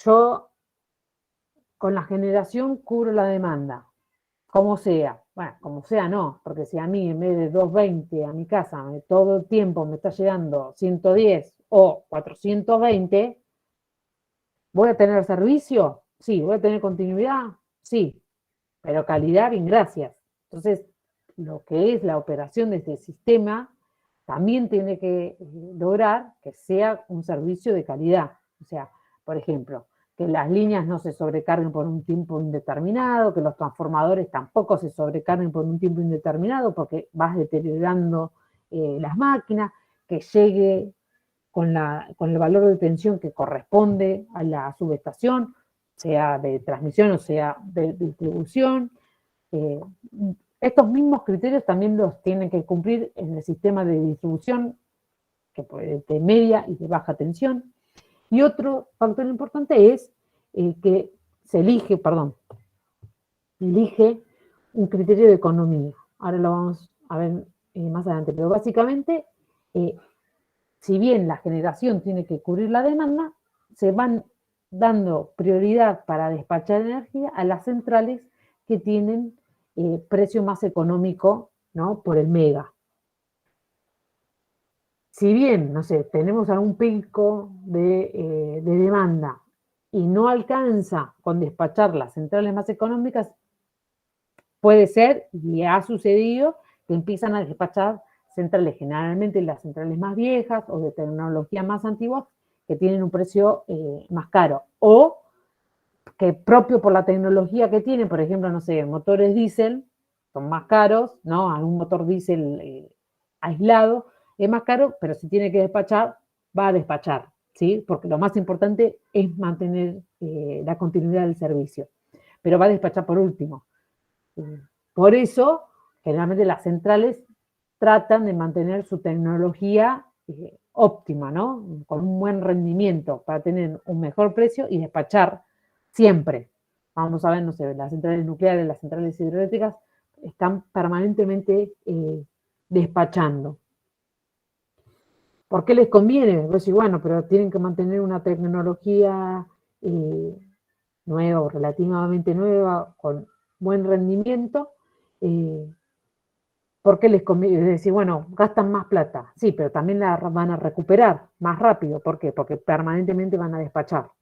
yo con la generación cubro la demanda, como sea. Bueno, como sea no, porque si a mí en vez de 220 a mi casa todo el tiempo me está llegando 110 o 420, ¿voy a tener servicio? Sí. ¿Voy a tener continuidad? Sí. Pero calidad, bien, gracias. Entonces, lo que es la operación de este sistema también tiene que lograr que sea un servicio de calidad. O sea, por ejemplo, que las líneas no se sobrecarguen por un tiempo indeterminado, que los transformadores tampoco se sobrecarguen por un tiempo indeterminado porque vas deteriorando las máquinas, que llegue con el valor de tensión que corresponde a la subestación, sea de transmisión o sea de distribución. Estos mismos criterios también los tienen que cumplir en el sistema de distribución, que puede de media y de baja tensión. Y otro factor importante es que se elige un criterio de economía. Ahora lo vamos a ver más adelante, pero básicamente, si bien la generación tiene que cubrir la demanda, se van dando prioridad para despachar energía a las centrales que tienen precio más económico, ¿no? Por el mega. Si bien, no sé, tenemos algún pico de demanda y no alcanza con despachar las centrales más económicas, puede ser, y ha sucedido, que empiezan a despachar centrales, generalmente las centrales más viejas o de tecnología más antigua, que tienen un precio más caro. O que propio por la tecnología que tienen, por ejemplo, no sé, motores diésel son más caros, ¿no? Algún motor diésel aislado es más caro, pero si tiene que despachar, va a despachar, ¿sí? Porque lo más importante es mantener la continuidad del servicio. Pero va a despachar por último. Por eso, generalmente las centrales tratan de mantener su tecnología óptima, ¿no? Con un buen rendimiento para tener un mejor precio y despachar siempre. Vamos a ver, no sé, las centrales nucleares, las centrales hidroeléctricas están permanentemente despachando. ¿Por qué les conviene? Pues sí, bueno, pero tienen que mantener una tecnología nueva o relativamente nueva, con buen rendimiento. ¿Por qué les conviene? Es decir, bueno, gastan más plata. Sí, pero también la van a recuperar más rápido. ¿Por qué? Porque permanentemente van a despachar.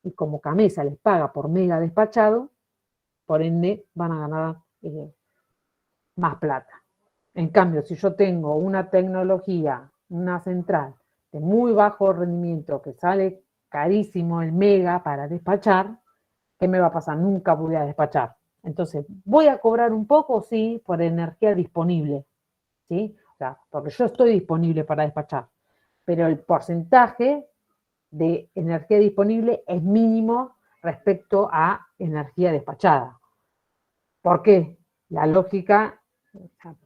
Y como Gamesa les paga por mega despachado, por ende van a ganar más plata. En cambio, si yo tengo una tecnología, una central de muy bajo rendimiento, que sale carísimo el mega para despachar, ¿qué me va a pasar? Nunca voy a despachar. Entonces, ¿voy a cobrar un poco? Sí, por energía disponible, ¿sí? O sea, porque yo estoy disponible para despachar, pero el porcentaje de energía disponible es mínimo respecto a energía despachada. ¿Por qué? La lógica,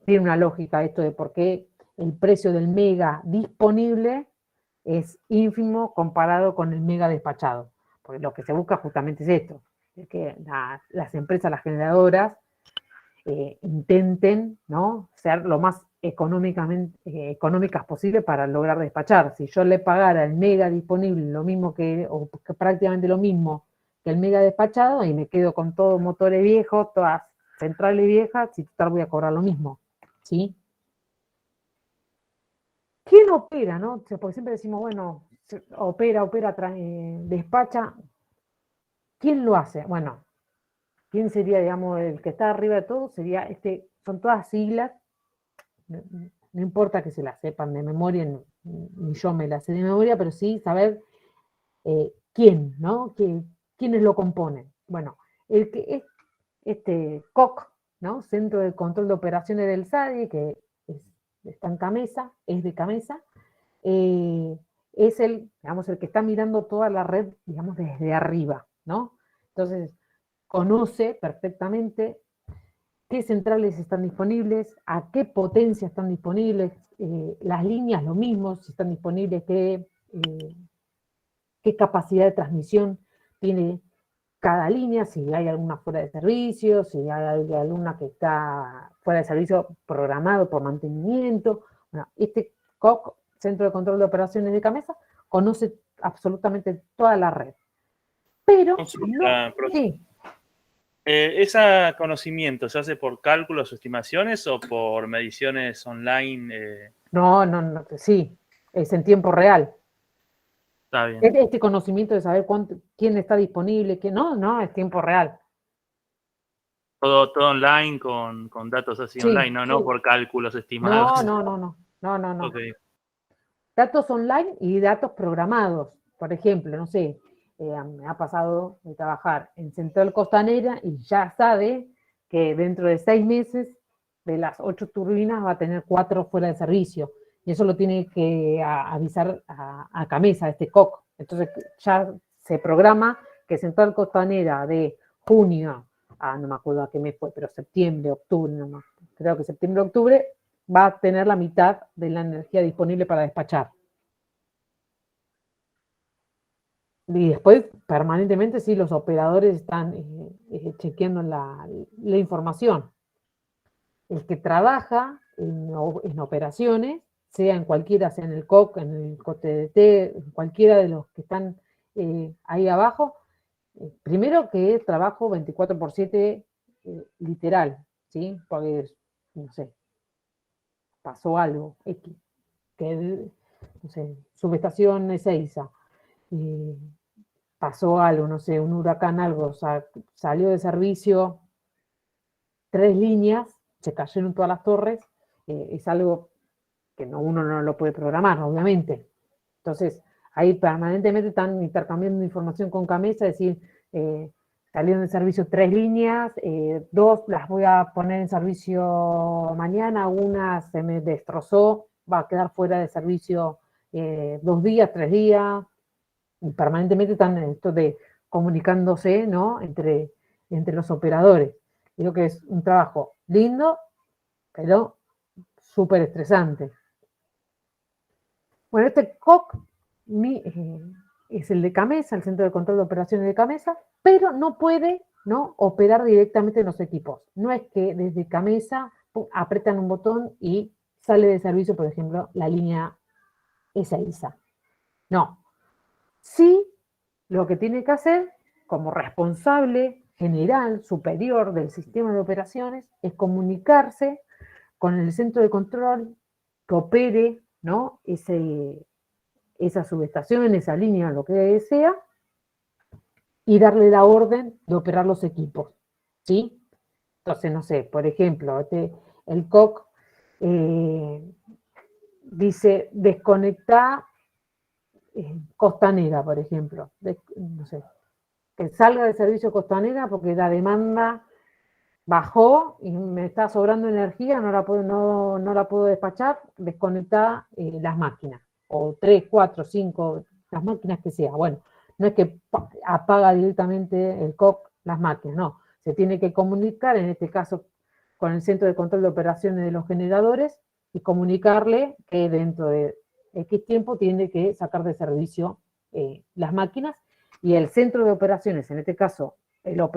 tiene una lógica esto de por qué el precio del mega disponible es ínfimo comparado con el mega despachado. Porque lo que se busca justamente es esto, es que las empresas, las generadoras, intenten, ¿no?, ser lo más económicas posible para lograr despachar. Si yo le pagara el mega disponible lo mismo o prácticamente lo mismo que el mega despachado, y me quedo con todos motores viejos, todas centrales viejas, y total voy a cobrar lo mismo, ¿sí? ¿Quién opera, no? O sea, porque siempre decimos, bueno, opera, despacha. ¿Quién lo hace? Bueno, ¿quién sería, digamos, el que está arriba de todo? Sería son todas siglas, no importa que se las sepan de memoria, ni yo me las sé de memoria, pero sí saber quién, ¿no? ¿Quiénes lo componen? Bueno, el que es COC, ¿no? Centro de Control de Operaciones del SADI, que está en Gamesa, es de Gamesa, es el que está mirando toda la red, digamos, desde arriba, ¿no? Entonces, conoce perfectamente qué centrales están disponibles, a qué potencia están disponibles, las líneas lo mismo, si están disponibles, qué capacidad de transmisión tiene cada línea, si hay alguna fuera de servicio, si hay alguna que está fuera de servicio programado por mantenimiento. Bueno, este COC, Centro de Control de Operaciones de Gamesa, conoce absolutamente toda la red. Pero, sí. ¿Ese conocimiento se hace por cálculos o estimaciones o por mediciones online? No, sí, es en tiempo real. Está bien. Este conocimiento de saber quién está disponible, quién no, es tiempo real. Todo online con datos así Sí, online, no, sí. no por cálculos estimados. No. Okay. Datos online y datos programados. Por ejemplo, no sé, me ha pasado de trabajar en Central Costanera y ya sabe que dentro de 6 meses de las 8 turbinas va a tener 4 fuera de servicio. Y eso lo tiene que avisar a Gamesa, este COC. Entonces ya se programa que Central Costanera de junio no me acuerdo a qué mes fue, pero septiembre, octubre, creo que septiembre, octubre, va a tener la mitad de la energía disponible para despachar. Y después, permanentemente, sí, los operadores están chequeando la información. El que trabaja en operaciones, sea en cualquiera, sea en el COC, en el COTDT, en cualquiera de los que están ahí abajo, primero que trabajo 24/7 literal, ¿sí? Porque, no sé, pasó algo, X, que, no sé, subestación Ezeiza, pasó algo, no sé, un huracán, algo, o sea, salió de servicio 3 líneas, se cayeron todas las torres, es algo que uno no lo puede programar, obviamente. Entonces, ahí permanentemente están intercambiando información con Gamesa, es decir, salieron de servicio 3 líneas, 2 las voy a poner en servicio mañana, una se me destrozó, va a quedar fuera de servicio 2 días, 3 días, y permanentemente están esto de comunicándose, ¿no?, entre los operadores. Digo que es un trabajo lindo, pero súper estresante. Bueno, este COC es el de Camesa, el Centro de Control de Operaciones de Camesa, pero no puede, ¿no?, operar directamente en los equipos. No es que desde Camesa apretan un botón y sale de servicio, por ejemplo, la línea Ezeiza. No. Sí, lo que tiene que hacer como responsable general, superior del sistema de operaciones, es comunicarse con el centro de control que opere, ¿no?, esa subestación, esa línea, lo que sea, y darle la orden de operar los equipos, ¿sí? Entonces, no sé, por ejemplo, el COC dice desconectar Costanera, por ejemplo, no sé, que salga de servicio Costanera porque la demanda bajó y me está sobrando energía, no la puedo despachar, desconectar las máquinas, o 3, 4, 5, las máquinas que sea. Bueno, no es que apaga directamente el COC las máquinas, no, se tiene que comunicar, en este caso, con el Centro de Control de Operaciones de los Generadores y comunicarle que dentro de X tiempo tiene que sacar de servicio las máquinas, y el Centro de Operaciones, en este caso, los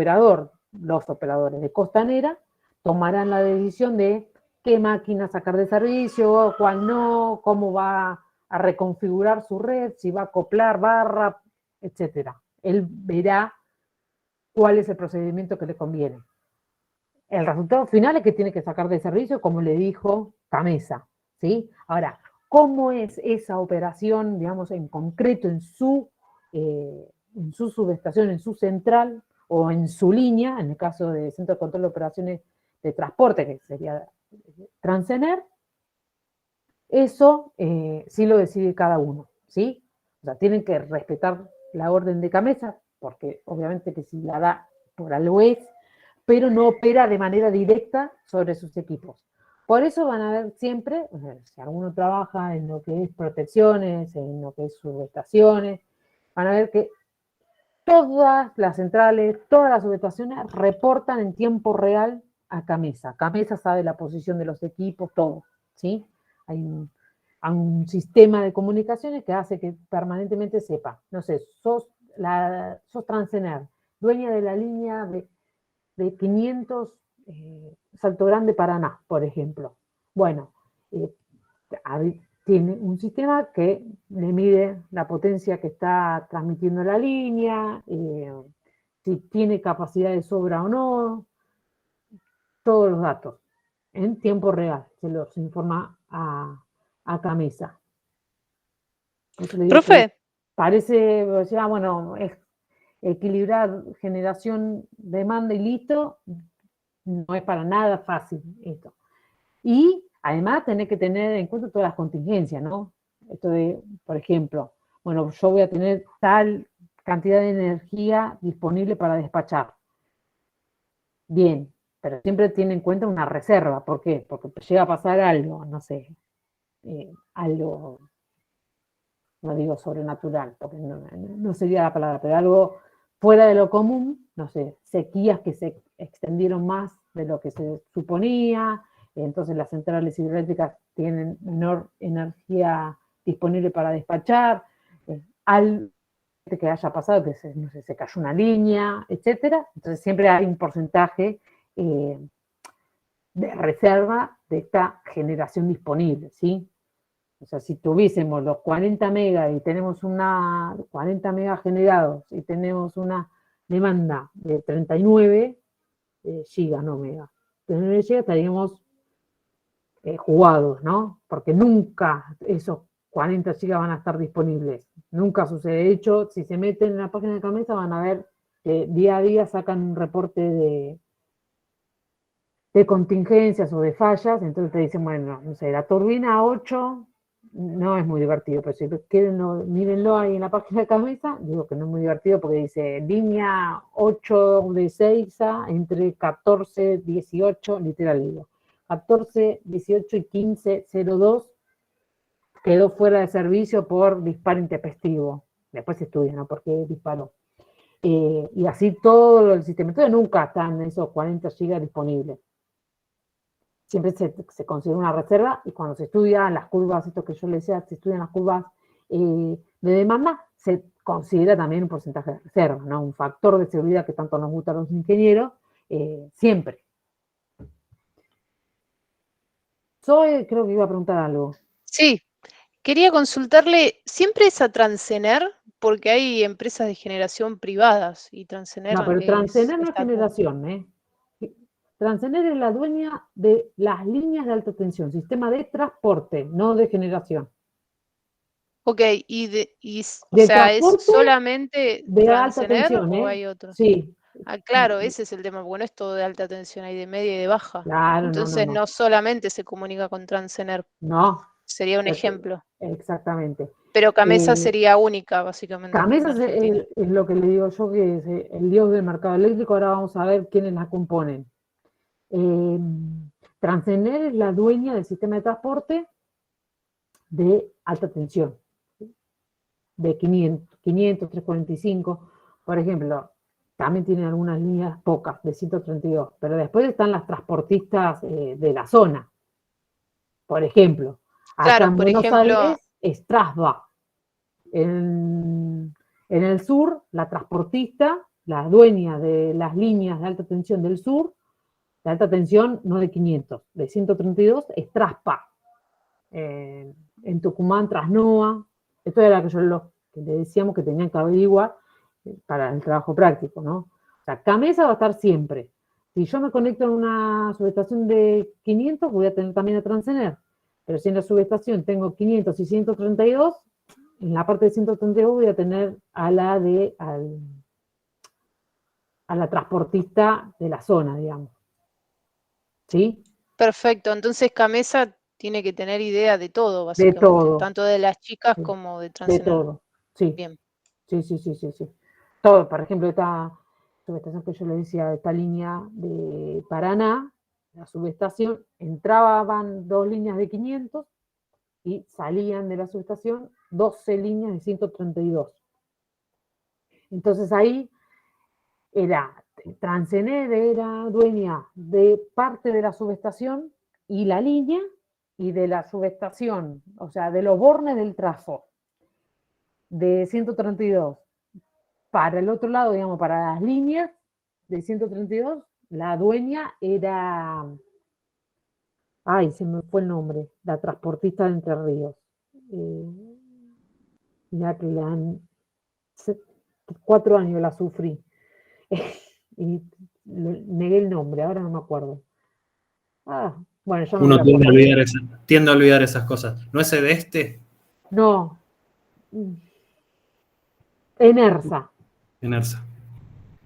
operadores de Costanera, tomarán la decisión de qué máquina sacar de servicio, cuál no, cómo va a reconfigurar su red, si va a acoplar barra, etc. Él verá cuál es el procedimiento que le conviene. El resultado final es que tiene que sacar de servicio, como le dijo Camesa, ¿sí? Ahora, ¿cómo es esa operación, digamos, en concreto en su subestación, en su central o en su línea, en el caso del Centro de Control de Operaciones de Transporte, que sería Transener? Eso sí lo decide cada uno, ¿sí? O sea, tienen que respetar la orden de Camesa, porque obviamente que si la da por algo es, pero no opera de manera directa sobre sus equipos. Por eso van a ver siempre, si alguno trabaja en lo que es protecciones, en lo que es subestaciones, van a ver que todas las centrales, todas las subestaciones reportan en tiempo real a Camesa. Camesa sabe la posición de los equipos, todo, ¿sí? Hay un sistema de comunicaciones que hace que permanentemente sepa, no sé, sos Transener, dueña de la línea de 500 Salto Grande, Paraná, por ejemplo. Bueno, tiene un sistema que le mide la potencia que está transmitiendo la línea, si tiene capacidad de sobra o no, todos los datos en tiempo real, se los informa a Camesa. Profe. Parece, bueno, equilibrar generación, demanda y listo, no es para nada fácil esto. Y además tenés que tener en cuenta todas las contingencias, ¿no? Esto de, por ejemplo, bueno, yo voy a tener tal cantidad de energía disponible para despachar. Bien, pero siempre tiene en cuenta una reserva. ¿Por qué? Porque llega a pasar algo, no sé, algo, no digo sobrenatural, porque no sería la palabra, pero algo fuera de lo común, no sé, sequías que se extendieron más de lo que se suponía, entonces las centrales hidroeléctricas tienen menor energía disponible para despachar, algo que haya pasado, que no sé, se cayó una línea, etcétera. Entonces siempre hay un porcentaje de reserva de esta generación disponible, ¿sí? O sea, si tuviésemos los 40 megas y tenemos 40 megas generados y tenemos una demanda de 39 gigas, no megas, 39 gigas, estaríamos jugados, ¿no? Porque nunca esos 40 gigas van a estar disponibles. Nunca sucede. De hecho, si se meten en la página de Camesa van a ver que día a día sacan un reporte de contingencias o de fallas, entonces te dicen, bueno, no sé, la turbina 8 no es muy divertido, pero si quieren, mírenlo ahí en la página de Camesa, digo que no es muy divertido porque dice línea 8 de Ezeiza entre 14, 18, literal digo, 14, 18 y 15, 02, quedó fuera de servicio por disparo intempestivo. Después se estudia, ¿no? ¿Por qué disparó? y así todo el sistema. Entonces nunca están esos 40 GB disponibles. Siempre se considera una reserva, y cuando se estudian las curvas, esto que yo les decía, se estudian las curvas de demanda, se considera también un porcentaje de reserva, ¿no? Un factor de seguridad que tanto nos gusta a los ingenieros, siempre. Zoe creo que iba a preguntar algo. Sí, quería consultarle, ¿siempre es a Transener? Porque hay empresas de generación privadas y Transener No, pero Transener no es está- generación, ¿eh? Transener es la dueña de las líneas de alta tensión, sistema de transporte, no de generación. Ok, o De sea, ¿es transporte solamente de alta Transener tensión, o ¿eh? hay otros? Sí, Ah, claro, ese es el tema, porque no es todo de alta tensión, hay de media y de baja. claro, Entonces no. no solamente se comunica con Transener, No, sería un ejemplo. exactamente. Pero Camesa sería única, básicamente, en Camesa Argentina. es lo que le digo yo, que es el dios del mercado eléctrico. Ahora vamos a ver quiénes la componen. Transener es la dueña del sistema de transporte de alta tensión, de 500, 345, por ejemplo. También tienen algunas líneas pocas, de 132, pero después están las transportistas de la zona. Por ejemplo, acá Claro, en por Buenos ejemplo, Aires es Trasva. En el sur, la transportista, la dueña de las líneas de alta tensión del sur, de alta tensión no de 500, de 132, es Traspa. En Tucumán, Trasnoa. Esto era que que le decíamos que tenían que averiguar para el trabajo práctico, ¿no? O sea, Camesa va a estar siempre. Si yo me conecto en una subestación de 500, voy a tener también a Transener. Pero si en la subestación tengo 500 y 132, en la parte de 132 voy a tener a la transportista de la zona, digamos. ¿Sí? perfecto. Entonces Camesa tiene que tener idea de todo, De básicamente, todo. tanto de las chicas Sí, como de de Transener. todo. Sí. Bien. Sí. Todo, por ejemplo, esta subestación que yo le decía, esta línea de Paraná, la subestación, entraban 2 líneas de 500 y salían de la subestación 12 líneas de 132. Entonces ahí Transener era dueña de parte de la subestación y la línea, y de la subestación, o sea, de los bornes del trafo de 132 para el otro lado, digamos, para las líneas de 132, la dueña era, ay, se me fue el nombre, la transportista de Entre Ríos. Ya que 4 años la sufrí. Y negué el nombre, ahora no me acuerdo. Bueno, yo no me Uno acuerdo. tiende a olvidar esas cosas. ¿No es Edeste? No. Enersa. Enersa.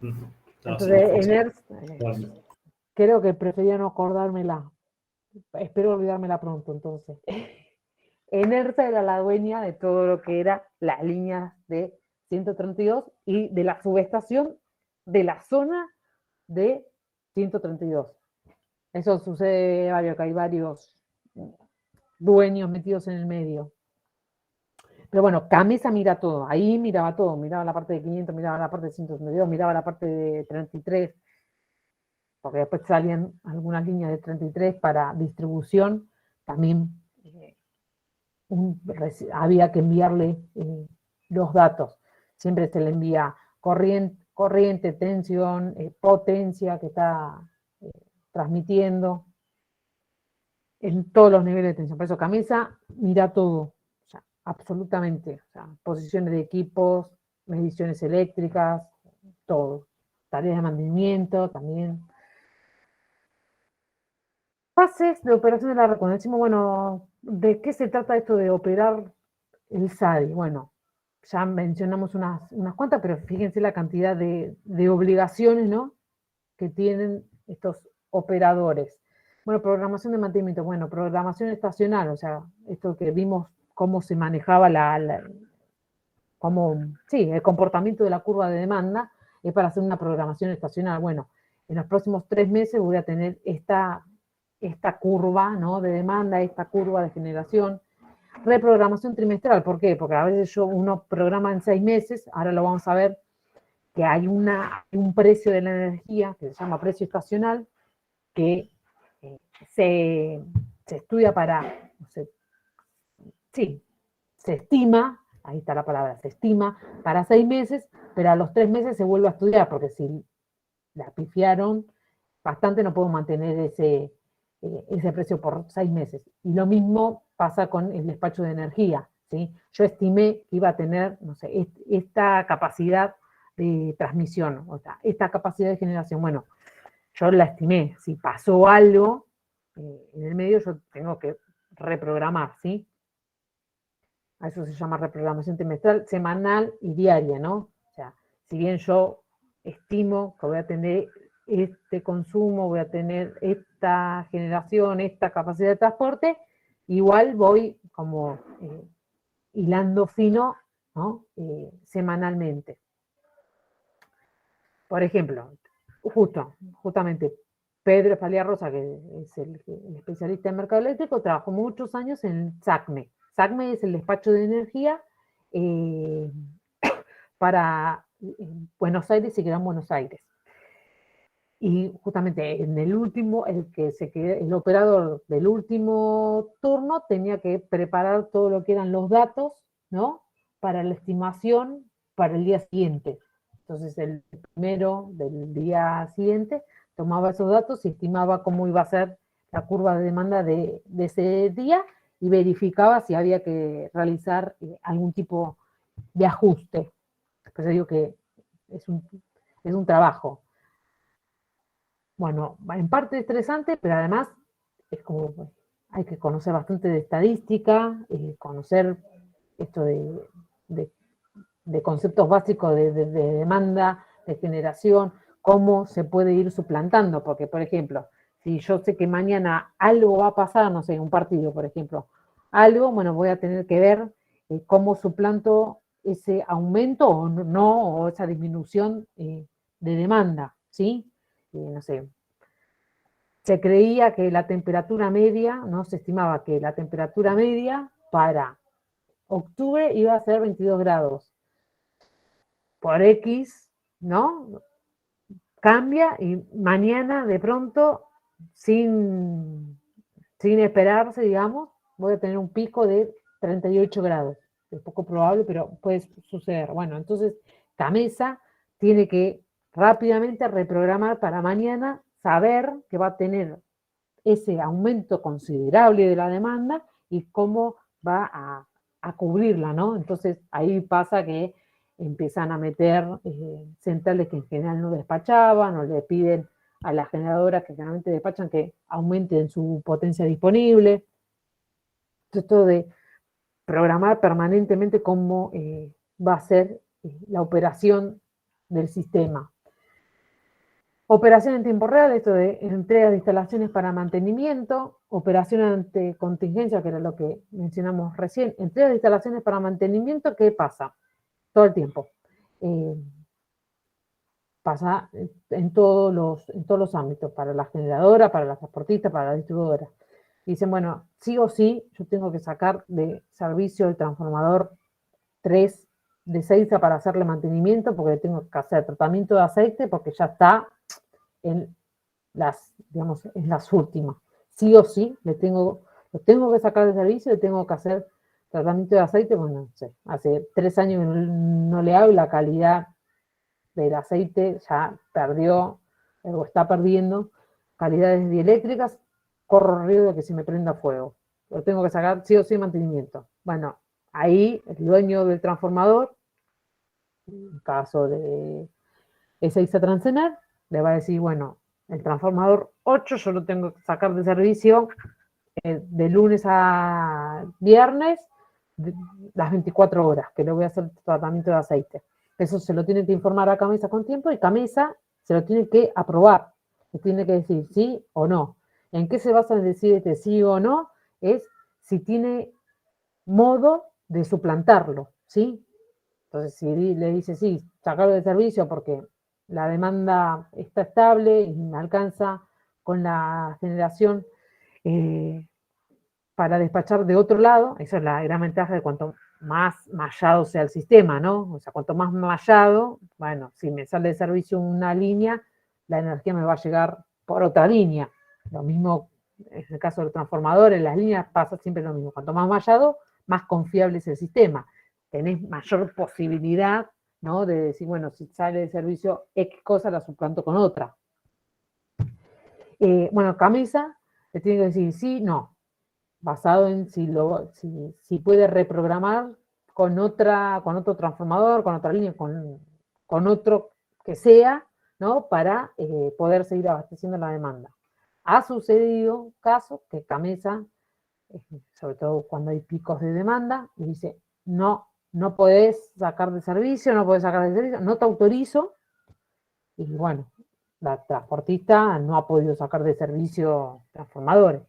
Entonces, Enersa, creo que prefería no acordármela. Espero olvidármela pronto, entonces. Enersa era la dueña de todo lo que era las líneas de 132 y de la subestación de la zona de 132. Eso sucede varios, que hay varios dueños metidos en el medio. Pero bueno, Camesa mira todo, ahí miraba todo, miraba la parte de 500, miraba la parte de 132, miraba la parte de 33, porque después salían algunas líneas de 33 para distribución, también había que enviarle los datos. Siempre se le envía corriente, tensión, potencia que está transmitiendo en todos los niveles de tensión. Por eso Camesa mira todo, o sea, absolutamente. O sea, posiciones de equipos, mediciones eléctricas, todo. Tareas de mantenimiento también. Fases de operación de la red. Cuando decimos, bueno, ¿de qué se trata esto de operar el SADI? Bueno, ya mencionamos unas cuantas, pero fíjense la cantidad de obligaciones, ¿no?, que tienen estos operadores. Bueno, programación de mantenimiento, bueno, programación estacional, o sea, esto que vimos cómo se manejaba el comportamiento de la curva de demanda, es para hacer una programación estacional. Bueno, en los próximos 3 meses voy a tener esta curva, ¿no?, de demanda, esta curva de generación. Reprogramación trimestral, ¿por qué? Porque a veces uno programa en 6 meses, ahora lo vamos a ver, que hay un precio de la energía que se llama precio estacional, que se estudia para, no sé, sí, se estima, ahí está la palabra, se estima para 6 meses, pero a los 3 meses se vuelve a estudiar, porque si la pifiaron bastante no puedo mantener ese precio por 6 meses. Y lo mismo pasa con el despacho de energía, ¿sí? Yo estimé que iba a tener, no sé, esta capacidad de transmisión, o sea, esta capacidad de generación. Bueno, yo la estimé. Si pasó algo en el medio, yo tengo que reprogramar, ¿sí? A eso se llama reprogramación trimestral, semanal y diaria, ¿no? O sea, si bien yo estimo que voy a tener este consumo, voy a tener esta generación, esta capacidad de transporte, igual voy como hilando fino, ¿no? Semanalmente. Por ejemplo, justamente Pedro Espaliarrosa, que es el especialista en mercado eléctrico, trabajó muchos años en SACME. SACME es el despacho de energía para Buenos Aires y Gran Buenos Aires. Y justamente en el último, el operador del último turno tenía que preparar todo lo que eran los datos, ¿no? Para la estimación para el día siguiente. Entonces el primero del día siguiente tomaba esos datos y estimaba cómo iba a ser la curva de demanda de ese día y verificaba si había que realizar algún tipo de ajuste. Por eso digo que es un trabajo. Bueno, en parte estresante, pero además es como, hay que conocer bastante de estadística, conocer esto de conceptos básicos de demanda, de generación, cómo se puede ir suplantando, porque por ejemplo, si yo sé que mañana algo va a pasar, no sé, un partido por ejemplo, algo, bueno, voy a tener que ver cómo suplanto ese aumento o no, o esa disminución de demanda, ¿sí? No sé, se creía que la temperatura media, ¿no? Se estimaba que la temperatura media para octubre iba a ser 22 grados. Por X, ¿no? Cambia y mañana de pronto, sin esperarse, digamos, voy a tener un pico de 38 grados. Es poco probable, pero puede suceder. Bueno, entonces Camesa tiene que rápidamente reprogramar para mañana, saber que va a tener ese aumento considerable de la demanda y cómo va a cubrirla, ¿no? Entonces ahí pasa que empiezan a meter centrales que en general no despachaban o le piden a las generadoras que generalmente despachan que aumenten su potencia disponible. Esto de programar permanentemente cómo va a ser la operación del sistema. Operación en tiempo real, esto de entrega de instalaciones para mantenimiento, operación ante contingencia, que era lo que mencionamos recién, entrega de instalaciones para mantenimiento, ¿qué pasa? Todo el tiempo. Pasa en todos los ámbitos, para la generadora, para la transportista, para la distribuidora. Dicen, bueno, sí o sí, yo tengo que sacar de servicio el transformador 3 de Seiza para hacerle mantenimiento, porque tengo que hacer tratamiento de aceite, porque ya está en las últimas. Sí o sí, lo tengo que sacar de servicio, le tengo que hacer tratamiento de aceite. Bueno, no sé, hace 3 años que no le hago y la calidad del aceite ya perdió, o está perdiendo calidades dieléctricas, corro riesgo de que se me prenda fuego. Lo tengo que sacar sí o sí mantenimiento. Bueno, ahí el dueño del transformador, en caso de Ezeiza Transener, le va a decir, bueno, el transformador 8 yo lo tengo que sacar de servicio de lunes a viernes, las 24 horas, que le voy a hacer tratamiento de aceite. Eso se lo tiene que informar a Camesa con tiempo y Camesa se lo tiene que aprobar. Le tiene que decir sí o no. ¿En qué se basa en decir este sí o no? Es si tiene modo de suplantarlo, ¿sí? Entonces, si le dice sí, sacarlo de servicio porque la demanda está estable y me alcanza con la generación para despachar de otro lado. Esa es la gran ventaja de cuanto más mallado sea el sistema, ¿no? O sea, cuanto más mallado, bueno, si me sale de servicio una línea, la energía me va a llegar por otra línea. Lo mismo en el caso del transformador, en las líneas pasa siempre lo mismo. Cuanto más mallado, más confiable es el sistema. Tenés mayor posibilidad, ¿no?, de decir, bueno, si sale de servicio X cosa, la suplanto con otra. Bueno, Camesa le tiene que decir sí, no, basado en si puede reprogramar con otro transformador, con otra línea, con otro que sea, ¿no?, para poder seguir abasteciendo la demanda. Ha sucedido casos que Camesa, sobre todo cuando hay picos de demanda, le dice, no podés sacar de servicio, no te autorizo, y bueno, la transportista no ha podido sacar de servicio transformadores.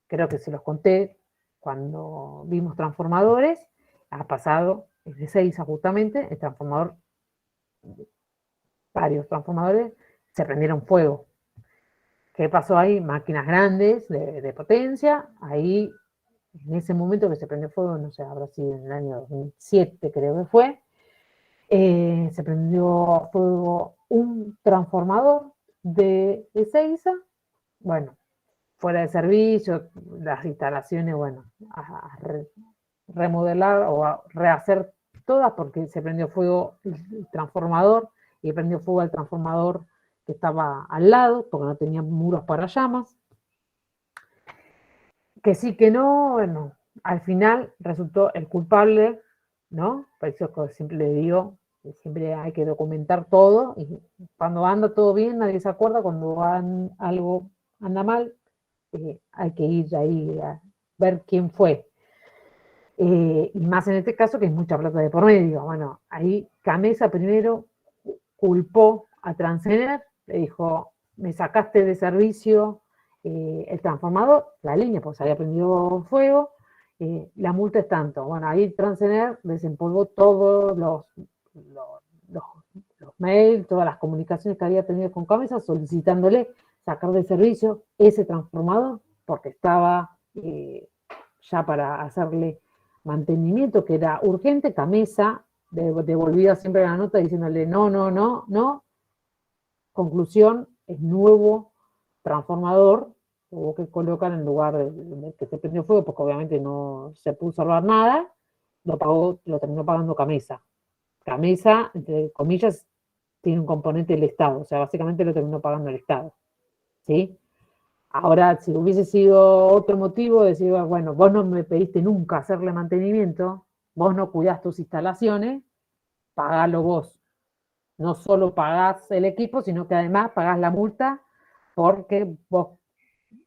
Creo que se los conté cuando vimos transformadores, ha pasado, es de Ezeiza justamente, el transformador, varios transformadores se prendieron fuego. ¿Qué pasó ahí? Máquinas grandes de potencia, ahí en ese momento que se prendió fuego, no sé, habrá sido en el año 2007 creo que fue, se prendió fuego un transformador de Ezeiza, bueno, fuera de servicio, las instalaciones, bueno, a remodelar o a rehacer todas porque se prendió fuego el transformador y prendió fuego al transformador que estaba al lado porque no tenía muros para llamas. Que sí, que no, bueno, al final resultó el culpable, ¿no? Por eso siempre le digo, siempre hay que documentar todo, y cuando anda todo bien nadie se acuerda, cuando algo anda mal, hay que ir ahí a ver quién fue. Y más en este caso que es mucha plata de por medio. Bueno, ahí Camesa primero culpó a Transener, le dijo, me sacaste de servicio el transformador, la línea, pues había prendido fuego, la multa es tanto. Bueno, ahí Transener desempolvó todos los mails, todas las comunicaciones que había tenido con Camesa, solicitándole sacar de servicio ese transformador, porque estaba ya para hacerle mantenimiento, que era urgente. Camesa devolvía siempre la nota diciéndole no. Conclusión, es nuevo transformador, hubo que colocar en lugar de que se prendió fuego, porque obviamente no se pudo salvar nada, lo terminó pagando Camesa. Camesa, entre comillas, tiene un componente del Estado, o sea, básicamente lo terminó pagando el Estado, ¿sí? Ahora, si hubiese sido otro motivo, decir, bueno, vos no me pediste nunca hacerle mantenimiento, vos no cuidás tus instalaciones, pagalo vos. No solo pagás el equipo, sino que además pagás la multa porque vos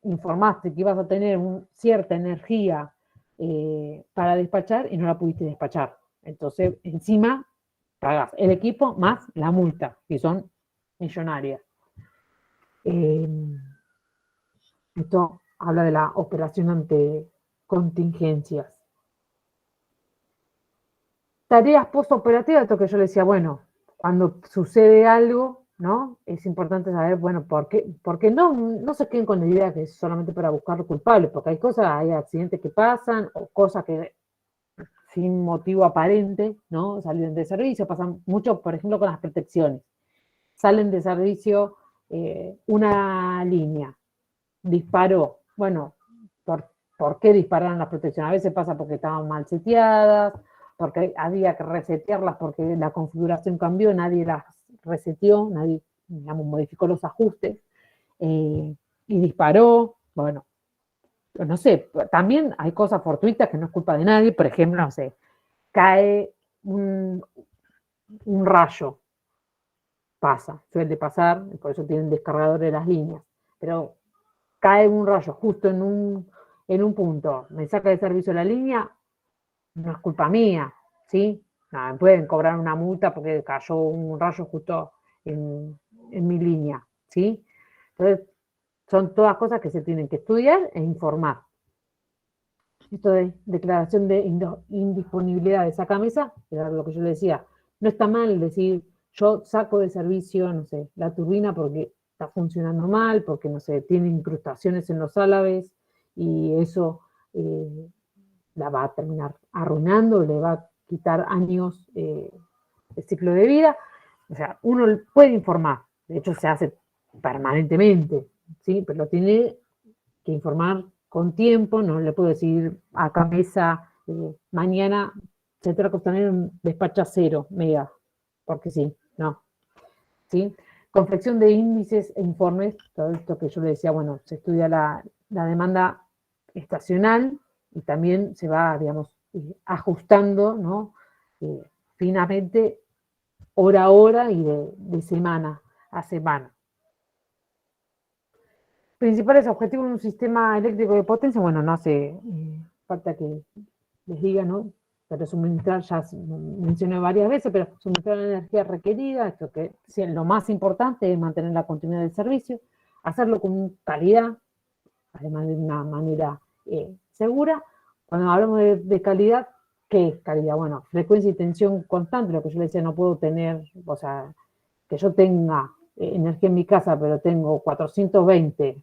informaste que ibas a tener cierta energía para despachar y no la pudiste despachar. Entonces, encima, pagás el equipo más la multa, que son millonarias. Esto habla de la operación ante contingencias. Tareas postoperativas, esto que yo le decía, bueno, cuando sucede algo, ¿no? Es importante saber, bueno, ¿por qué no se queden con la idea que es solamente para buscar culpables? Porque hay accidentes que pasan, o cosas que sin motivo aparente, ¿no?, salen de servicio. Pasan mucho, por ejemplo, con las protecciones. Salen de servicio una línea, disparó. Bueno, ¿por qué dispararon las protecciones? A veces pasa porque estaban mal seteadas, porque había que resetearlas porque la configuración cambió, nadie las reseteó, nadie, digamos, modificó los ajustes, y disparó. Bueno, no sé, también hay cosas fortuitas que no es culpa de nadie. Por ejemplo, no sé, cae un rayo, suele pasar, por eso tienen descargadores las líneas, pero cae un rayo justo en un punto, me saca de servicio la línea, no es culpa mía, ¿sí? No, me pueden cobrar una multa porque cayó un rayo justo en mi línea, ¿sí? Entonces, son todas cosas que se tienen que estudiar e informar. Esto de declaración de indisponibilidad de esa Camesa, era lo que yo le decía, no está mal decir, yo saco de servicio, no sé, la turbina porque está funcionando mal, porque, no sé, tiene incrustaciones en los álabes y eso la va a terminar arruinando, le va a quitar años de ciclo de vida. O sea, uno puede informar, de hecho se hace permanentemente, ¿sí? Pero lo tiene que informar con tiempo, no le puedo decir a cabeza, mañana Central Costanera despacha 0 mega, porque sí, no. ¿Sí? Confección de índices e informes, todo esto que yo le decía, bueno, se estudia la demanda estacional y también se va, digamos, ajustando, ¿no? Finamente, hora a hora y de semana a semana. Principales objetivos de un sistema eléctrico de potencia, bueno, no hace falta que les diga, ¿no? Pero suministrar, ya mencioné varias veces, pero suministrar la energía requerida, esto que lo más importante es mantener la continuidad del servicio, hacerlo con calidad, además de una manera segura. Cuando hablamos de calidad, ¿qué es calidad? Bueno, frecuencia y tensión constante, lo que yo le decía, no puedo tener, o sea, que yo tenga energía en mi casa, pero tengo 420,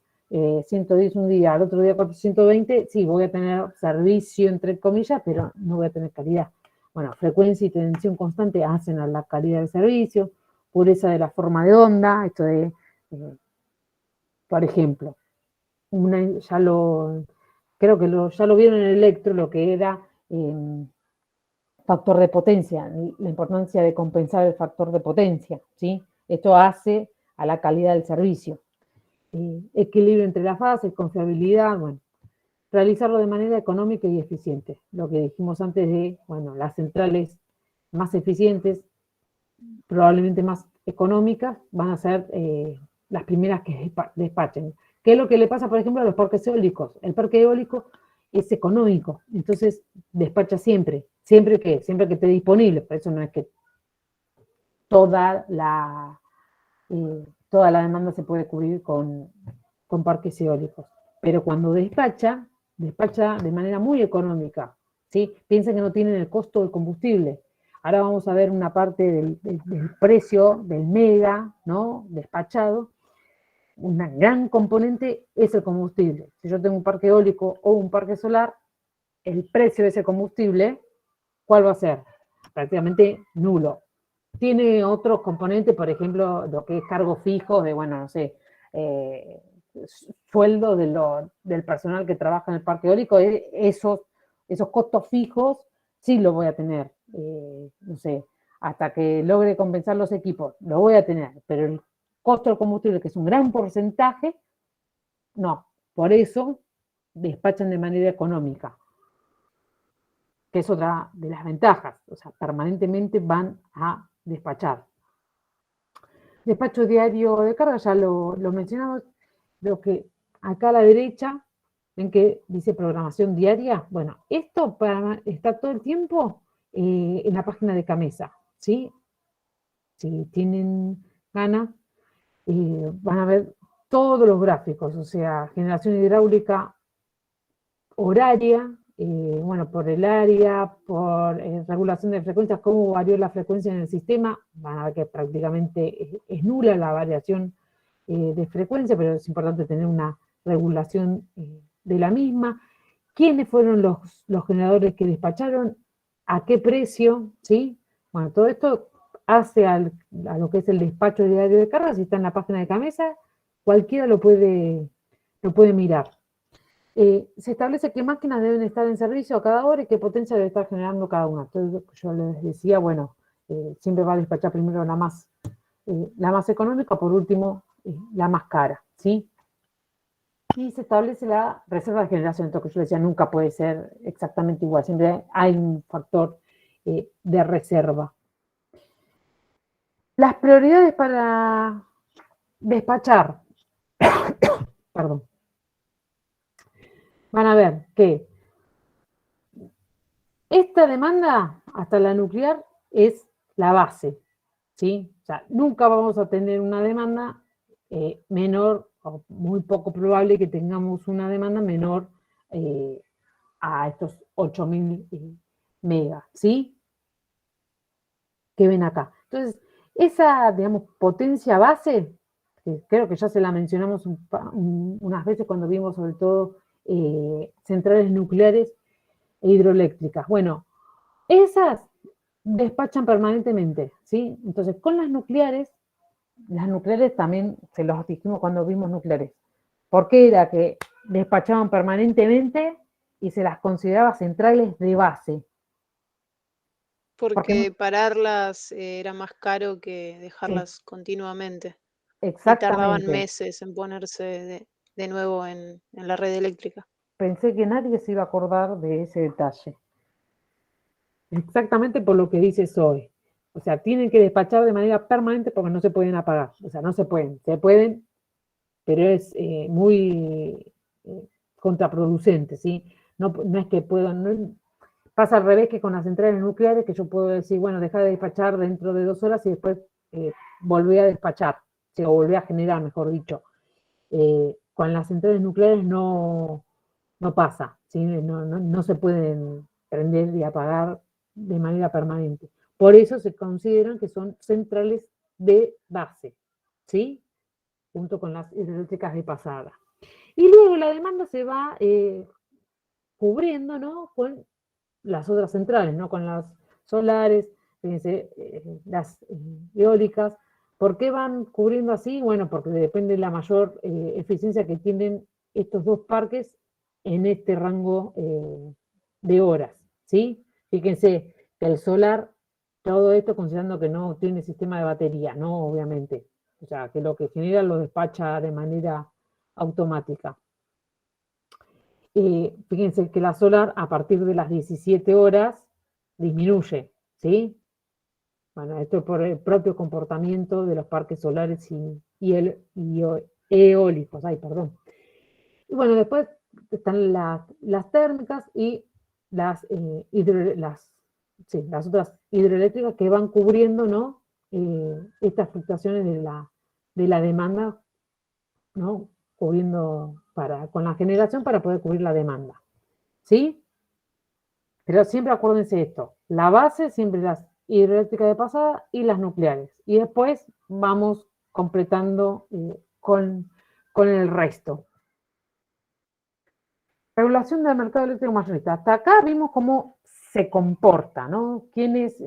110 un día, al otro día 420, sí, voy a tener servicio, entre comillas, pero no voy a tener calidad. Bueno, frecuencia y tensión constante hacen a la calidad del servicio, pureza de la forma de onda, esto de, por ejemplo, creo que ya lo vieron en el electro, lo que era factor de potencia, la importancia de compensar el factor de potencia, ¿sí? Esto hace a la calidad del servicio. Equilibrio entre las fases, confiabilidad, bueno, realizarlo de manera económica y eficiente. Lo que dijimos antes de, bueno, las centrales más eficientes, probablemente más económicas, van a ser las primeras que despachen. ¿Qué es lo que le pasa, por ejemplo, a los parques eólicos? El parque eólico es económico, entonces despacha siempre que esté disponible, por eso no es que toda la demanda se puede cubrir con parques eólicos. Pero cuando despacha de manera muy económica, ¿sí? Piensen que no tienen el costo del combustible. Ahora vamos a ver una parte del precio del mega, ¿no? Despachado. Una gran componente es el combustible. Si yo tengo un parque eólico o un parque solar, el precio de ese combustible, ¿cuál va a ser? Prácticamente nulo. Tiene otros componentes, por ejemplo, lo que es cargos fijos de, bueno, no sé, sueldo del personal que trabaja en el parque eólico, esos costos fijos sí lo voy a tener, no sé, hasta que logre compensar los equipos, lo voy a tener, pero el costo del combustible, que es un gran porcentaje, no. Por eso despachan de manera económica, que es otra de las ventajas, o sea, permanentemente van a despachar. Despacho diario de carga, ya lo mencionamos, lo que acá a la derecha, ven que dice programación diaria. Bueno, esto está todo el tiempo en la página de Camesa, ¿sí? Si tienen ganas, van a ver todos los gráficos, o sea, generación hidráulica horaria, bueno, por el área, por regulación de frecuencias, cómo varió la frecuencia en el sistema, van a ver que prácticamente es nula la variación de frecuencia, pero es importante tener una regulación de la misma. ¿Quiénes fueron los generadores que despacharon? ¿A qué precio? ¿Sí? Bueno, todo esto hace a lo que es el despacho diario de carga, si está en la página de Camesa, cualquiera lo puede mirar. Se establece qué máquinas deben estar en servicio a cada hora y qué potencia debe estar generando cada una. Entonces, yo les decía, bueno, siempre va a despachar primero la más económica, por último, la más cara, ¿sí? Y se establece la reserva de generación, esto que yo decía, nunca puede ser exactamente igual, siempre hay un factor de reserva. Las prioridades para despachar, perdón. Van a ver que esta demanda, hasta la nuclear, es la base, ¿sí? O sea, nunca vamos a tener una demanda menor, o muy poco probable que tengamos una demanda menor a estos 8.000 megas, ¿sí? Que ven acá. Entonces, esa, digamos, potencia base, que creo que ya se la mencionamos unas veces cuando vimos sobre todo centrales nucleares e hidroeléctricas. Bueno, esas despachan permanentemente, ¿sí? Entonces, con las nucleares también se los dijimos cuando vimos nucleares. ¿Por qué era que despachaban permanentemente y se las consideraba centrales de base? Porque pararlas era más caro que dejarlas continuamente. Y tardaban Exactamente. meses en ponerse de nuevo en la red eléctrica. Pensé que nadie se iba a acordar de ese detalle. Exactamente por lo que dice Zoe. O sea, tienen que despachar de manera permanente porque no se pueden apagar. O sea, no se pueden. Se pueden, pero es muy contraproducente, ¿sí? No es que puedan... No, pasa al revés que con las centrales nucleares, que yo puedo decir, bueno, deja de despachar dentro de 2 horas y después volver a despachar, o volver a generar, mejor dicho. Con las centrales nucleares no pasa, ¿sí? No se pueden prender y apagar de manera permanente. Por eso se consideran que son centrales de base, ¿sí? Junto con las hidroeléctricas de pasada. Y luego la demanda se va cubriendo, ¿no? Con las otras centrales, ¿no? Con las solares, fíjense, las eólicas. ¿Por qué van cubriendo así? Bueno, porque depende de la mayor eficiencia que tienen estos dos parques en este rango de horas, ¿sí? Fíjense que el solar, todo esto considerando que no tiene sistema de batería, ¿no? Obviamente. O sea, que lo que genera lo despacha de manera automática. Fíjense que la solar a partir de las 17 horas disminuye, ¿sí? Bueno, esto es por el propio comportamiento de los parques solares y eólicos. Ay, perdón. Y bueno, después están las térmicas y las otras hidroeléctricas que van cubriendo, ¿no? Estas fluctuaciones de la demanda, ¿no? Cubriendo con la generación para poder cubrir la demanda, ¿sí? Pero siempre acuérdense esto, la base siempre las hidroeléctricas de pasada y las nucleares, y después vamos completando con el resto. Regulación del mercado eléctrico mayorista. Hasta acá vimos cómo se comporta, ¿no? Quiénes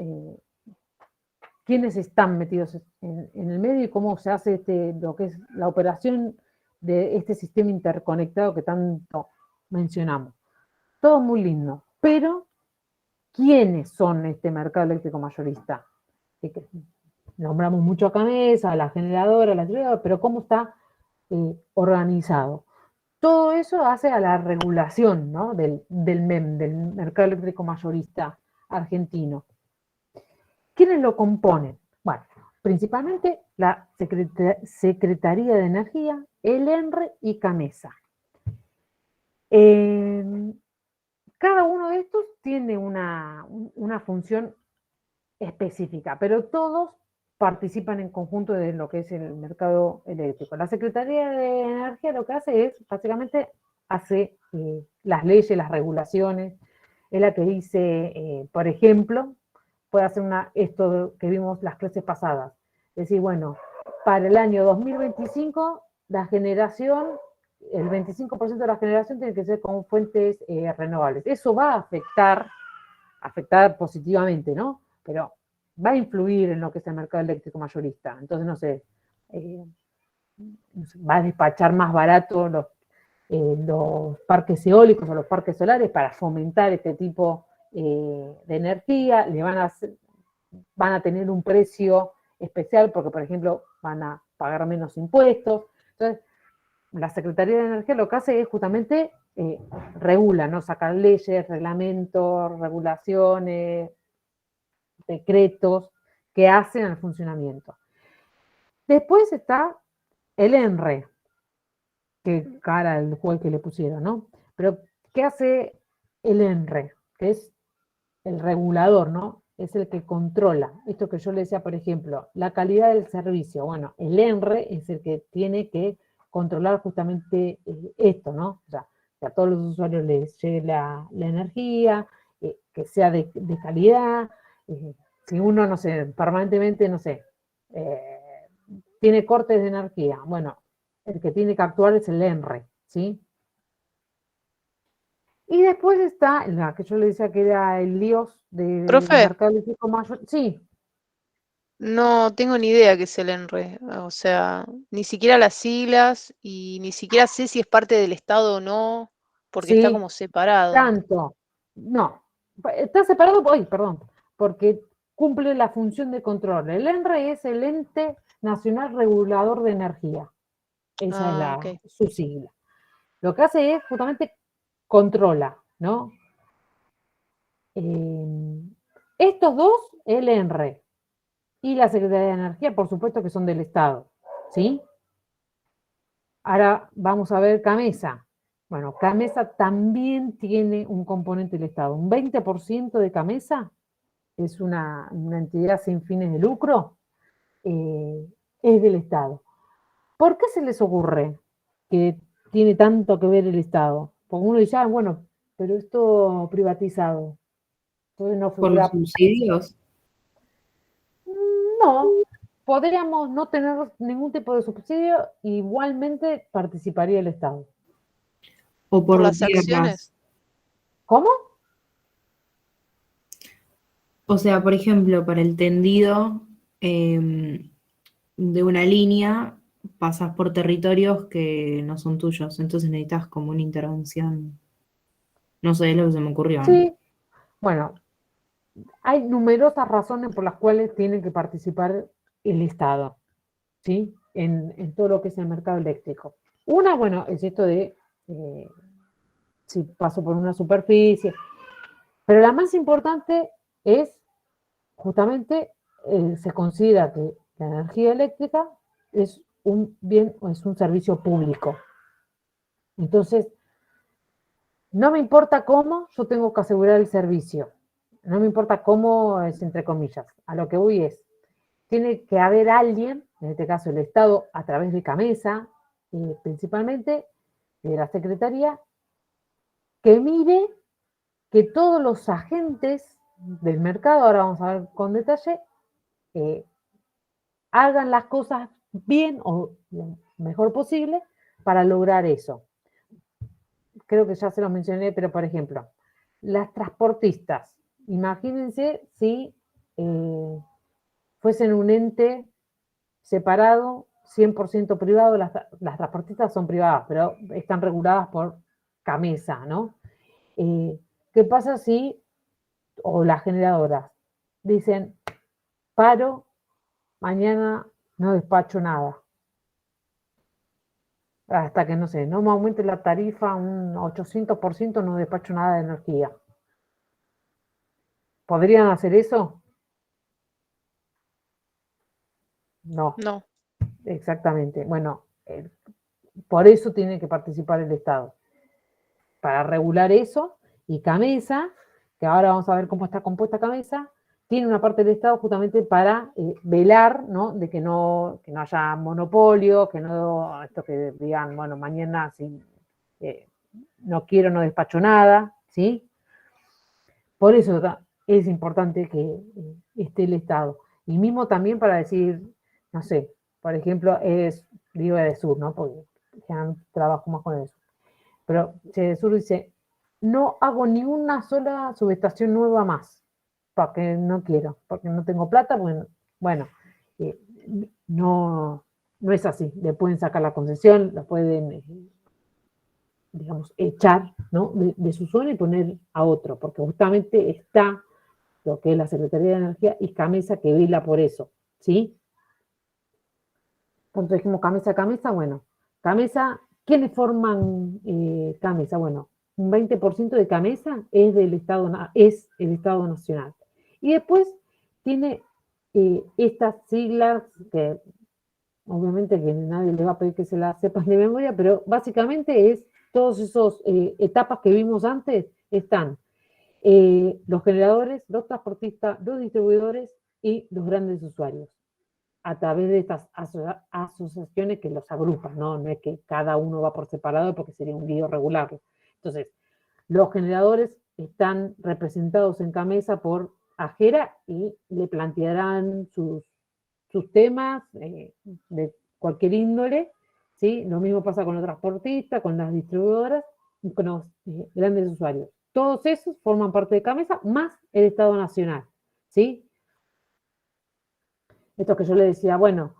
están metidos en el medio y cómo se hace lo que es la operación de este sistema interconectado que tanto mencionamos. Todo muy lindo, pero ¿quiénes son este mercado eléctrico mayorista? Nombramos mucho a Camesa, a la generadora, a la trilladora, pero ¿cómo está organizado? Todo eso hace a la regulación, ¿no? del MEM, del mercado eléctrico mayorista argentino. ¿Quiénes lo componen? Bueno, principalmente la Secretaría de Energía, el ENRE y Camesa. Cada uno de estos tiene una función específica, pero todos participan en conjunto de lo que es el mercado eléctrico. La Secretaría de Energía lo que hace es, básicamente, hace las leyes, las regulaciones, es la que dice, por ejemplo, puede hacer esto que vimos las clases pasadas, es decir, bueno, para el año 2025, la generación, el 25% de la generación tiene que ser con fuentes renovables. Eso va a afectar positivamente, ¿no? Pero va a influir en lo que es el mercado eléctrico mayorista. Entonces, no sé, va a despachar más barato los parques eólicos o los parques solares para fomentar este tipo de energía, van a tener un precio especial porque, por ejemplo, van a pagar menos impuestos. Entonces, la Secretaría de Energía lo que hace es justamente regula, ¿no? Sacar leyes, reglamentos, regulaciones, decretos que hacen al funcionamiento. Después está el ENRE, que cara el juego que le pusieron, ¿no? Pero, ¿qué hace el ENRE? Que es el regulador, ¿no? Es el que controla. Esto que yo le decía, por ejemplo, la calidad del servicio. Bueno, el ENRE es el que tiene que controlar justamente esto, ¿no? O sea, que a todos los usuarios les llegue la energía, que sea de calidad. Si uno, no sé, permanentemente, no sé, tiene cortes de energía, bueno, el que tiene que actuar es el ENRE, ¿sí? Y después está la que yo le decía que era el dios del Profe, mercado eléctrico mayor. Sí, no tengo ni idea qué es el ENRE. O sea, ni siquiera las siglas y ni siquiera sé si es parte del Estado o no, porque está sí, como separado. tanto. No, está separado, perdón, porque cumple la función de control. El ENRE es el Ente Nacional Regulador de Energía. Esa es Ok. su sigla. Lo que hace es justamente controla, ¿no? Estos dos, el ENRE y la Secretaría de Energía, por supuesto que son del Estado, ¿sí? Ahora vamos a ver CAMESA. Bueno, CAMESA también tiene un componente del Estado. Un 20% de CAMESA es una entidad sin fines de lucro, es del Estado. ¿Por qué se les ocurre que tiene tanto que ver el Estado? Porque uno dice, bueno, pero esto privatizado, entonces no ¿Por los figura. subsidios? No, podríamos no tener ningún tipo de subsidio, igualmente participaría el Estado. ¿O ¿Por por las tierras? acciones? ¿Cómo? O sea, por ejemplo, para el tendido de una línea, pasas por territorios que no son tuyos, entonces necesitas como una intervención. No sé, es lo que se me ocurrió, ¿no? Sí. Bueno, hay numerosas razones por las cuales tiene que participar el Estado, ¿sí? En todo lo que es el mercado eléctrico. Una, bueno, es esto de si paso por una superficie, pero la más importante es justamente, se considera que la energía eléctrica es un bien o es un servicio público. Entonces, no me importa cómo, yo tengo que asegurar el servicio. No me importa cómo es entre comillas. A lo que voy es, tiene que haber alguien, en este caso el Estado, a través de CAMESA, principalmente de la Secretaría, que mire que todos los agentes del mercado, ahora vamos a ver con detalle, hagan las cosas bien o lo mejor posible para lograr eso. Creo que ya se lo mencioné, pero por ejemplo, las transportistas, imagínense si fuesen un ente separado, 100% privado, las transportistas son privadas, pero están reguladas por CAMESA, ¿no? ¿Qué pasa si, o las generadoras, dicen, paro, mañana no despacho nada? Hasta que, no sé, no me aumente la tarifa un 800%, no despacho nada de energía. ¿Podrían hacer eso? No, No. exactamente. Bueno, por eso tiene que participar el Estado, para regular eso, y CAMESA, que ahora vamos a ver cómo está compuesta CAMESA, tiene una parte del Estado justamente para velar, ¿no? De que no haya monopolio, que no, esto que digan, bueno, mañana si no quiero, no despacho nada, ¿sí? Por eso es importante que esté el Estado. Y mismo también para decir, no sé, por ejemplo, digo Edesur, ¿no? Porque ya trabajo más con Edesur. Pero Edesur dice, no hago ni una sola subestación nueva más, porque no quiero, porque no tengo plata, bueno, no es así. Le pueden sacar la concesión, la pueden digamos, echar, ¿no? de su zona y poner a otro, porque justamente está lo que es la Secretaría de Energía y CAMESA que vela por eso, ¿sí? Cuando dijimos CAMESA, bueno, CAMESA, ¿quiénes forman CAMESA? Bueno, un 20% de CAMESA es el Estado Nacional. Y después tiene estas siglas que obviamente que nadie le va a pedir que se las sepan de memoria, pero básicamente es todas esas etapas que vimos antes, están los generadores, los transportistas, los distribuidores y los grandes usuarios, a través de estas asociaciones que los agrupan, ¿no? No es que cada uno va por separado porque sería un lío regularlo. Entonces, los generadores están representados en CAMESA por AGERA y le plantearán sus temas de cualquier índole, ¿sí? Lo mismo pasa con los transportistas, con las distribuidoras grandes usuarios. Todos esos forman parte de Camesa, más el Estado Nacional, ¿sí? Esto que yo le decía, bueno,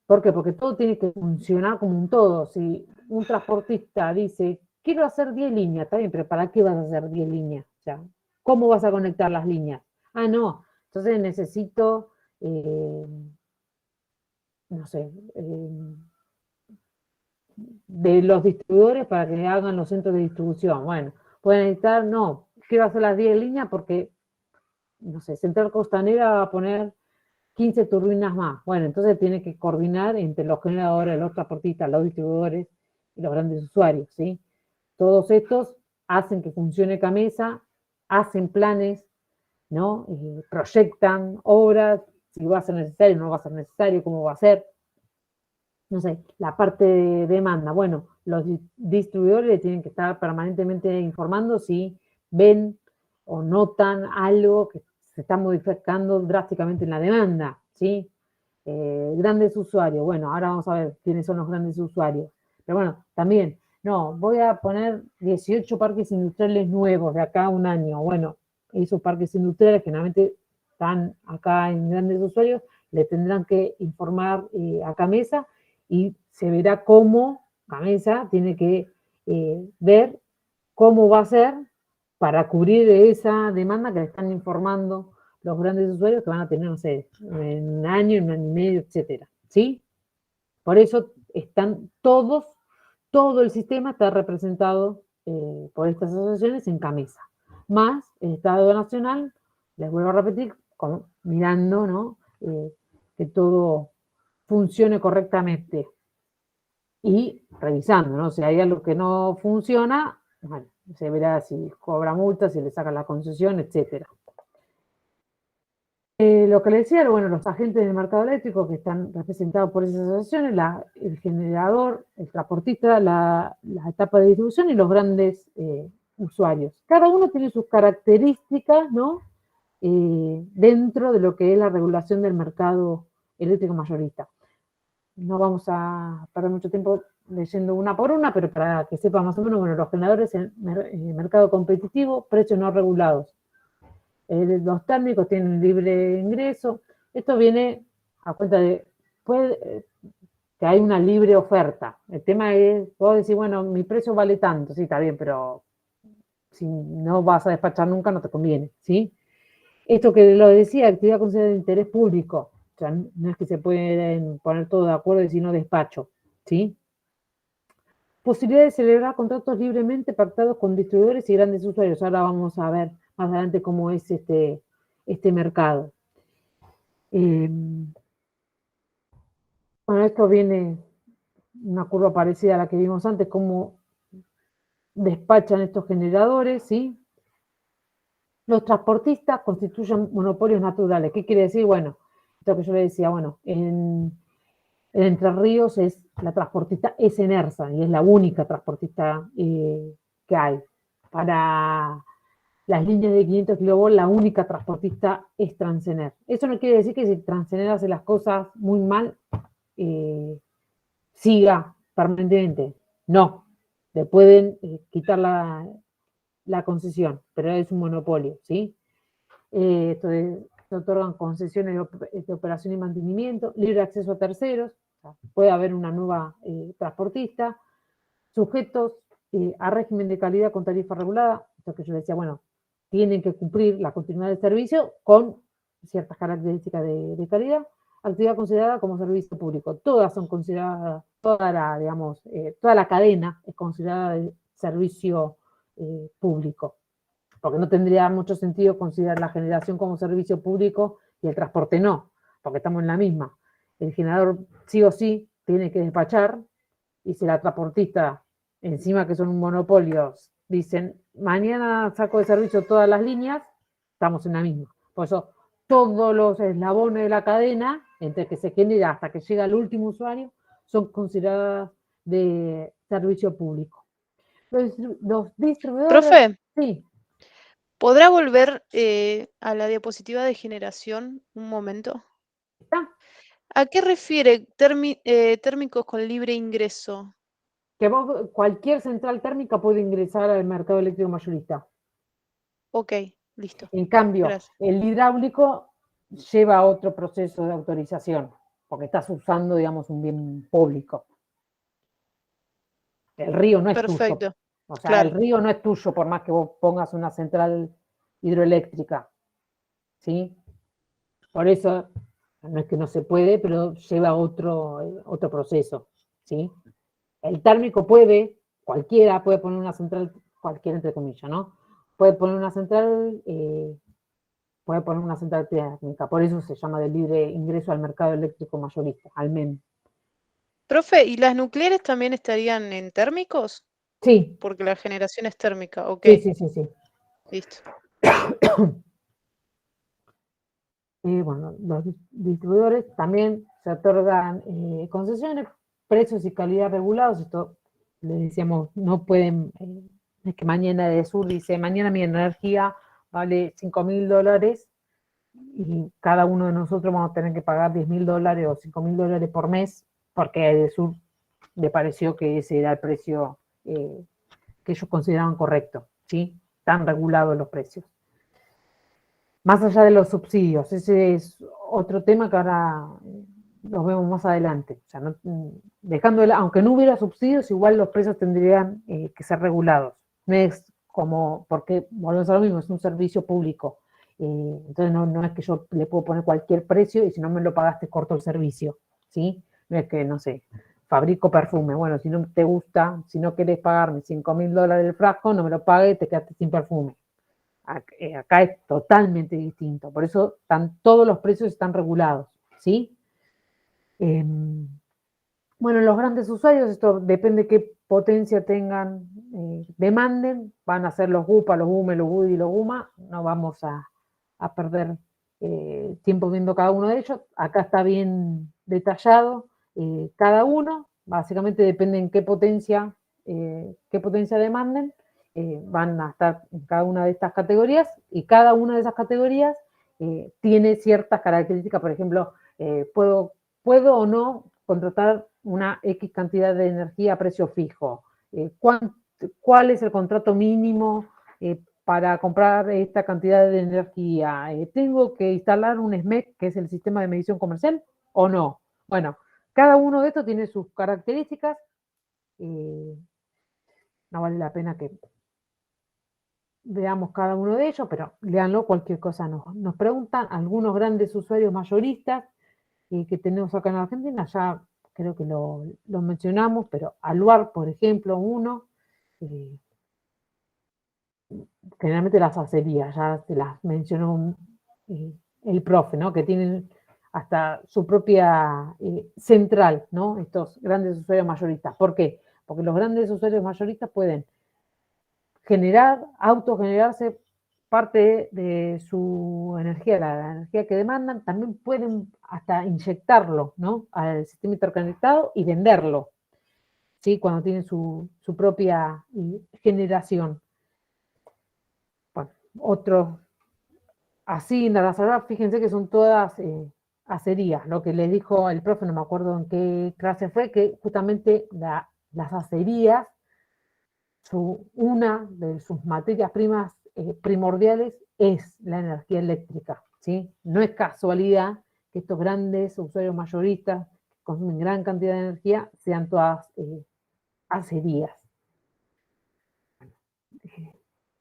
¿por qué? Porque todo tiene que funcionar como un todo. Si un transportista dice, quiero hacer 10 líneas, está bien, pero ¿para qué vas a hacer 10 líneas? O sea, ¿cómo vas a conectar las líneas? Ah, no, entonces necesito, no sé, de los distribuidores para que hagan los centros de distribución. Bueno, pueden necesitar, no, quiero hacer las 10 líneas porque, no sé, Central Costanera va a poner 15 turbinas más. Bueno, entonces tiene que coordinar entre los generadores, los transportistas, los distribuidores y los grandes usuarios, ¿sí? Todos estos hacen que funcione Camesa, hacen planes, ¿no? Proyectan obras, si va a ser necesario, no va a ser necesario, cómo va a ser. No sé, la parte de demanda. Bueno, los distribuidores tienen que estar permanentemente informando si ven o notan algo que se está modificando drásticamente en la demanda, ¿sí? Grandes usuarios. Bueno, ahora vamos a ver quiénes son los grandes usuarios. Pero bueno, también, no, voy a poner 18 parques industriales nuevos de acá a un año. Bueno, esos parques industriales generalmente están acá en grandes usuarios, le tendrán que informar a Camesa y se verá cómo Camesa tiene que ver cómo va a ser para cubrir esa demanda que le están informando los grandes usuarios que van a tener, no sé, en un año y medio, etcétera, ¿sí? Por eso están todos, todo el sistema está representado por estas asociaciones en Camesa, más el Estado Nacional, les vuelvo a repetir, mirando, ¿no? Que todo funcione correctamente y revisando, ¿no? Si hay algo que no funciona, bueno, se verá si cobra multas, si le sacan la concesión, etcétera. Lo que le decía, bueno, los agentes del mercado eléctrico que están representados por esas asociaciones, el generador, el transportista, la etapa de distribución y los grandes usuarios. Cada uno tiene sus características, ¿no? Dentro de lo que es la regulación del mercado eléctrico mayorista. No vamos a perder mucho tiempo leyendo una por una, pero para que sepan más o menos, bueno, los generadores en mercado competitivo, precios no regulados. Los térmicos tienen libre ingreso. Esto viene a cuenta de que hay una libre oferta. El tema es, puedo decir, bueno, mi precio vale tanto, sí, está bien, pero si no vas a despachar nunca, no te conviene, ¿sí? Esto que lo decía, actividad considerada de interés público. O sea, no es que se pueden poner todo de acuerdo y si no despacho, ¿sí? Posibilidad de celebrar contratos libremente pactados con distribuidores y grandes usuarios. Ahora vamos a ver más adelante cómo es este mercado. Bueno, esto viene una curva parecida a la que vimos antes, cómo despachan estos generadores, ¿sí? Los transportistas constituyen monopolios naturales. ¿Qué quiere decir? Bueno, esto que yo le decía, bueno, en Entre Ríos la transportista es Enersa y es la única transportista que hay. Para las líneas de 500 kV, la única transportista es Transener. Eso no quiere decir que si Transener hace las cosas muy mal, siga permanentemente. No, le pueden quitar la concesión, pero es un monopolio, ¿sí? Se otorgan concesiones de operación y mantenimiento, libre acceso a terceros, o sea, puede haber una nueva transportista, sujetos a régimen de calidad con tarifa regulada, esto que yo decía, bueno, tienen que cumplir la continuidad del servicio con ciertas características de calidad, actividad considerada como servicio público. Todas son consideradas, toda la cadena es considerada de servicio público, porque no tendría mucho sentido considerar la generación como servicio público y el transporte no, porque estamos en la misma. El generador sí o sí tiene que despachar, y si la transportista, encima que son un monopolio, dicen, mañana saco de servicio todas las líneas, estamos en la misma. Por eso, todos los eslabones de la cadena, entre que se genera hasta que llega al último usuario, son consideradas de servicio público. Los distribuidores... Profe, Sí. ¿podrá volver a la diapositiva de generación un momento? ¿Está? ¿A qué refiere térmicos con libre ingreso? que cualquier central térmica puede ingresar al mercado eléctrico mayorista. Ok, listo. En cambio, Gracias. el hidráulico lleva otro proceso de autorización, porque estás usando, digamos, un bien público. El río no es tuyo. Perfecto. O sea, Claro. el río no es tuyo por más que vos pongas una central hidroeléctrica. ¿Sí? Por eso, no es que no se puede, pero lleva otro proceso. ¿Sí? El térmico cualquiera puede poner una central, cualquiera entre comillas, ¿no? Puede poner una central térmica. Por eso se llama de libre ingreso al mercado eléctrico mayorista, al MEM. Profe, ¿y las nucleares también estarían en térmicos? Sí, Porque la generación es térmica, ok, sí. listo. Bueno, los distribuidores también se otorgan concesiones, precios y calidad regulados. Esto les decíamos, no pueden, es que mañana Edesur dice, mañana mi energía vale $5.000 y cada uno de nosotros vamos a tener que pagar $10.000 o $5.000 por mes, porque a Edesur le pareció que ese era el precio que ellos consideraban correcto, ¿sí? Están regulados los precios. Más allá de los subsidios, ese es otro tema que ahora los vemos más adelante. O sea, aunque no hubiera subsidios, igual los precios tendrían que ser regulados. No es como, porque volvemos a lo mismo, es un servicio público. Entonces no es que yo le puedo poner cualquier precio y si no me lo pagaste corto el servicio, ¿sí? No es que, no sé, fabrico perfume. Bueno, si no te gusta, si no querés pagarme $5.000 el frasco, no me lo pagues, te quedaste sin perfume. Acá es totalmente distinto, por eso todos los precios están regulados, ¿sí? Bueno, los grandes usuarios, esto depende qué potencia tengan, demanden, van a ser los GUPA, los GUME, los GUDI, los GUMA, no vamos a perder tiempo viendo cada uno de ellos, acá está bien detallado cada uno, básicamente depende en qué potencia demanden, van a estar en cada una de estas categorías y cada una de esas categorías tiene ciertas características, por ejemplo, puedo o no contratar una X cantidad de energía a precio fijo, cuál es el contrato mínimo para comprar esta cantidad de energía, tengo que instalar un SMEC, que es el sistema de medición comercial, o no. Bueno, cada uno de estos tiene sus características, no vale la pena que veamos cada uno de ellos, pero léanlo, cualquier cosa nos preguntan. Algunos grandes usuarios mayoristas que tenemos acá en Argentina, ya creo que lo mencionamos, pero Aluar, por ejemplo, uno, generalmente las acerías, ya se las mencionó el profe, ¿no? Que tienen hasta su propia central, ¿no? Estos grandes usuarios mayoristas. ¿Por qué? Porque los grandes usuarios mayoristas pueden autogenerarse parte de su energía, la energía que demandan, también pueden hasta inyectarlo, ¿no? Al sistema interconectado y venderlo, ¿sí? Cuando tienen su propia generación. Bueno, otro, así, fíjense que son todas acerías, lo que les dijo el profe, no me acuerdo en qué clase fue, que justamente las acerías, una de sus materias primas primordiales es la energía eléctrica, ¿sí? No es casualidad que estos grandes usuarios mayoristas que consumen gran cantidad de energía sean todas acerías.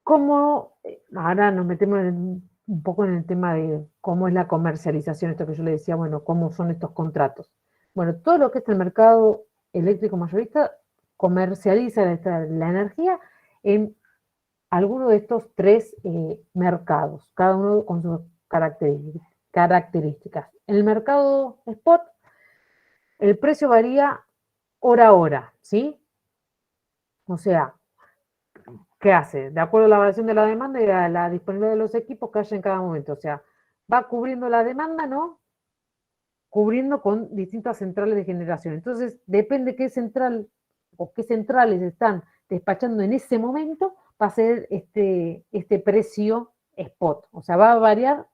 Ahora nos metemos un poco en el tema de cómo es la comercialización, esto que yo le decía, bueno, cómo son estos contratos. Bueno, todo lo que es el mercado eléctrico mayorista comercializa la energía en alguno de estos tres mercados, cada uno con sus características. En el mercado spot, el precio varía hora a hora, ¿sí? O sea, ¿qué hace? De acuerdo a la variación de la demanda y a la disponibilidad de los equipos que haya en cada momento. O sea, va cubriendo la demanda, ¿no? Cubriendo con distintas centrales de generación. Entonces, depende qué central o qué centrales están despachando en ese momento, va a ser este precio spot. O sea, va a variar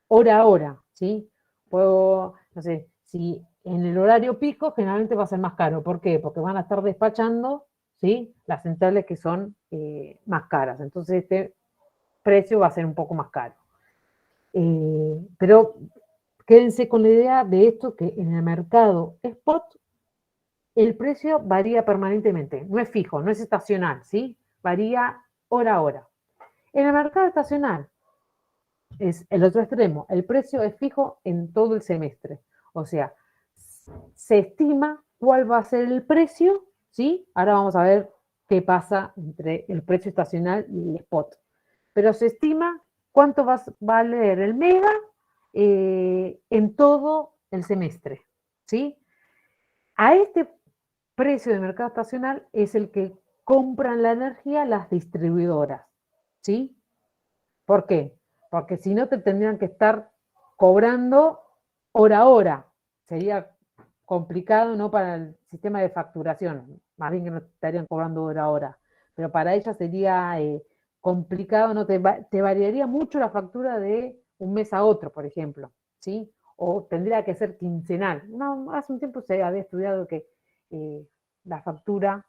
hora a hora, ¿sí? Puedo, no sé, si en el horario pico generalmente va a ser más caro. ¿Por qué? Porque van a estar despachando ¿sí? Las centrales que son más caras. Entonces este precio va a ser un poco más caro. Pero quédense con la idea de esto, que en el mercado spot el precio varía permanentemente, no es fijo, no es estacional, ¿sí? Varía hora a hora. En el mercado estacional es el otro extremo, el precio es fijo en todo el semestre, o sea, se estima cuál va a ser el precio, ¿sí? Ahora vamos a ver qué pasa entre el precio estacional y el spot, pero se estima cuánto va a valer el mega en todo el semestre, ¿sí? A este precio de mercado estacional es el que compran la energía las distribuidoras, ¿sí? ¿Por qué? Porque si no te tendrían que estar cobrando hora a hora. Sería complicado, ¿no? Para el sistema de facturación, más bien que no estarían cobrando hora a hora. Pero para ellas sería complicado, ¿no? Te variaría mucho la factura de un mes a otro, por ejemplo, ¿sí? O tendría que ser quincenal. No, hace un tiempo se había estudiado que la factura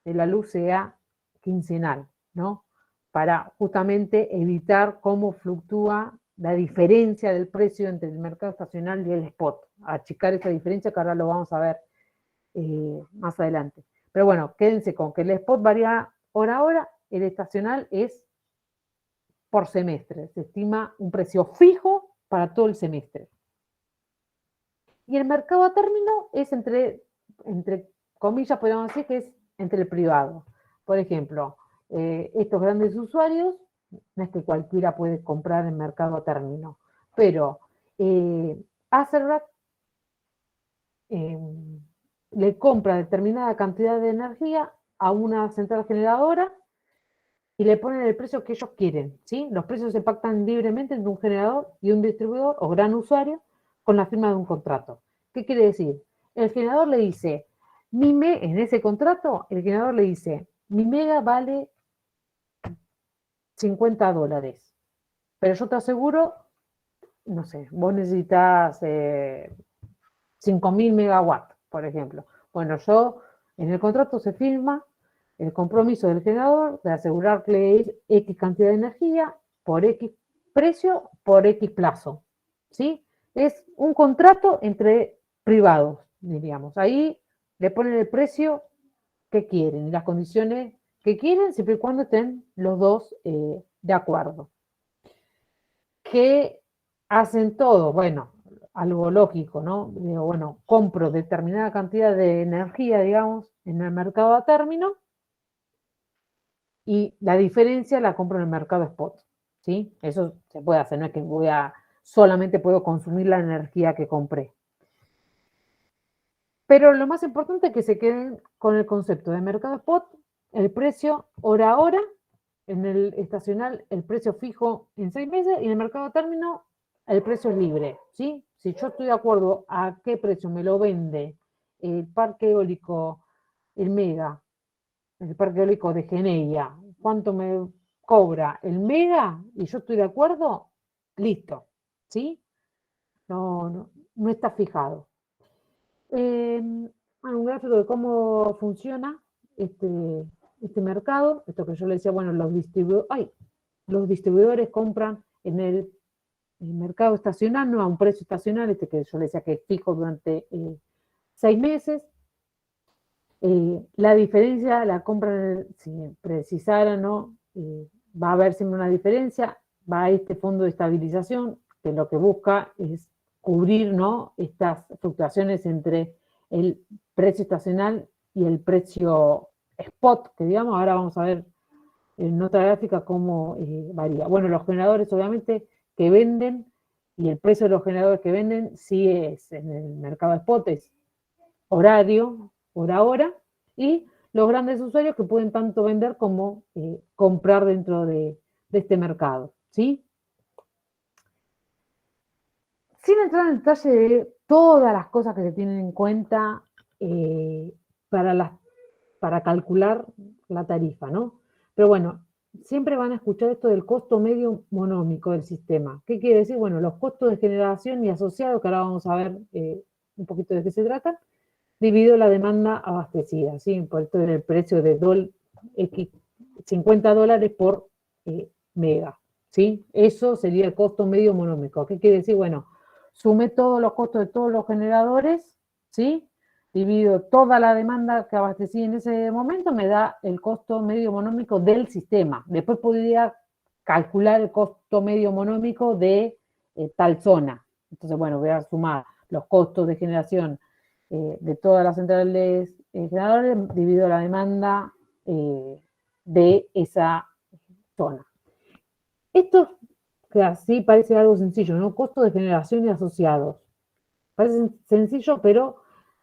de la luz sea quincenal, ¿no? Para justamente evitar cómo fluctúa la diferencia del precio entre el mercado estacional y el spot, achicar esa diferencia que ahora lo vamos a ver más adelante. Pero bueno, quédense con que el spot varía hora a hora, el estacional es por semestre, se estima un precio fijo para todo el semestre. Y el mercado a término es entre comillas, podríamos decir que es entre el privado. Por ejemplo, estos grandes usuarios, no es que cualquiera puede comprar en mercado a término, pero Acerback le compra determinada cantidad de energía a una central generadora y le ponen el precio que ellos quieren, ¿sí? Los precios se pactan libremente entre un generador y un distribuidor o gran usuario con la firma de un contrato. ¿Qué quiere decir? El generador le dice, en ese contrato, el generador le dice, mi mega vale $50, pero yo te aseguro, no sé, vos necesitas 5.000 megawatts, por ejemplo. Bueno, en el contrato se firma el compromiso del generador de asegurar que le es X cantidad de energía por X precio, por X plazo, ¿sí? Es un contrato entre privados, diríamos. Ahí le ponen el precio que quieren y las condiciones que quieren, siempre y cuando estén los dos de acuerdo. ¿Qué hacen todos? Bueno, algo lógico, ¿no? Digo, bueno, compro determinada cantidad de energía, digamos, en el mercado a término y la diferencia la compro en el mercado spot, ¿sí? Eso se puede hacer, no es que solamente puedo consumir la energía que compré. Pero lo más importante es que se queden con el concepto de mercado spot, el precio hora a hora, en el estacional el precio fijo en 6 meses y en el mercado a término el precio es libre, ¿sí? Si yo estoy de acuerdo a qué precio me lo vende el parque eólico, el mega, el parque eólico de Geneia, cuánto me cobra el mega y yo estoy de acuerdo, listo, ¿sí? No está fijado. Un gráfico de cómo funciona este mercado, esto que yo le decía, bueno, los distribuidores compran en el mercado estacional, no a un precio estacional, que yo le decía que es fijo durante 6 meses. La diferencia la compran, si precisara, ¿no? Va a haber siempre una diferencia, va a este fondo de estabilización, que lo que busca es cubrir, ¿no? Estas fluctuaciones entre el precio estacional y el precio spot, que digamos, ahora vamos a ver en otra gráfica cómo varía. Bueno, los generadores obviamente que venden y el precio de los generadores que venden sí es en el mercado spot, es horario, hora a hora, y los grandes usuarios que pueden tanto vender como comprar dentro de este mercado, ¿sí? Sin entrar en detalle de todas las cosas que se tienen en cuenta para calcular la tarifa, ¿no? Pero bueno, siempre van a escuchar esto del costo medio monómico del sistema. ¿Qué quiere decir? Bueno, los costos de generación y asociados, que ahora vamos a ver un poquito de qué se trata, dividido la demanda abastecida, ¿sí? Por esto el precio de $50 por mega, ¿sí? Eso sería el costo medio monómico. ¿Qué quiere decir? Bueno, sumé todos los costos de todos los generadores, ¿sí? Divido toda la demanda que abastecí en ese momento, me da el costo medio monómico del sistema. Después podría calcular el costo medio monómico de tal zona. Entonces, bueno, voy a sumar los costos de generación de todas las centrales generadores, divido la demanda de esa zona. Esto, que así parece algo sencillo, ¿no? Costo de generación y asociados. Parece sencillo, pero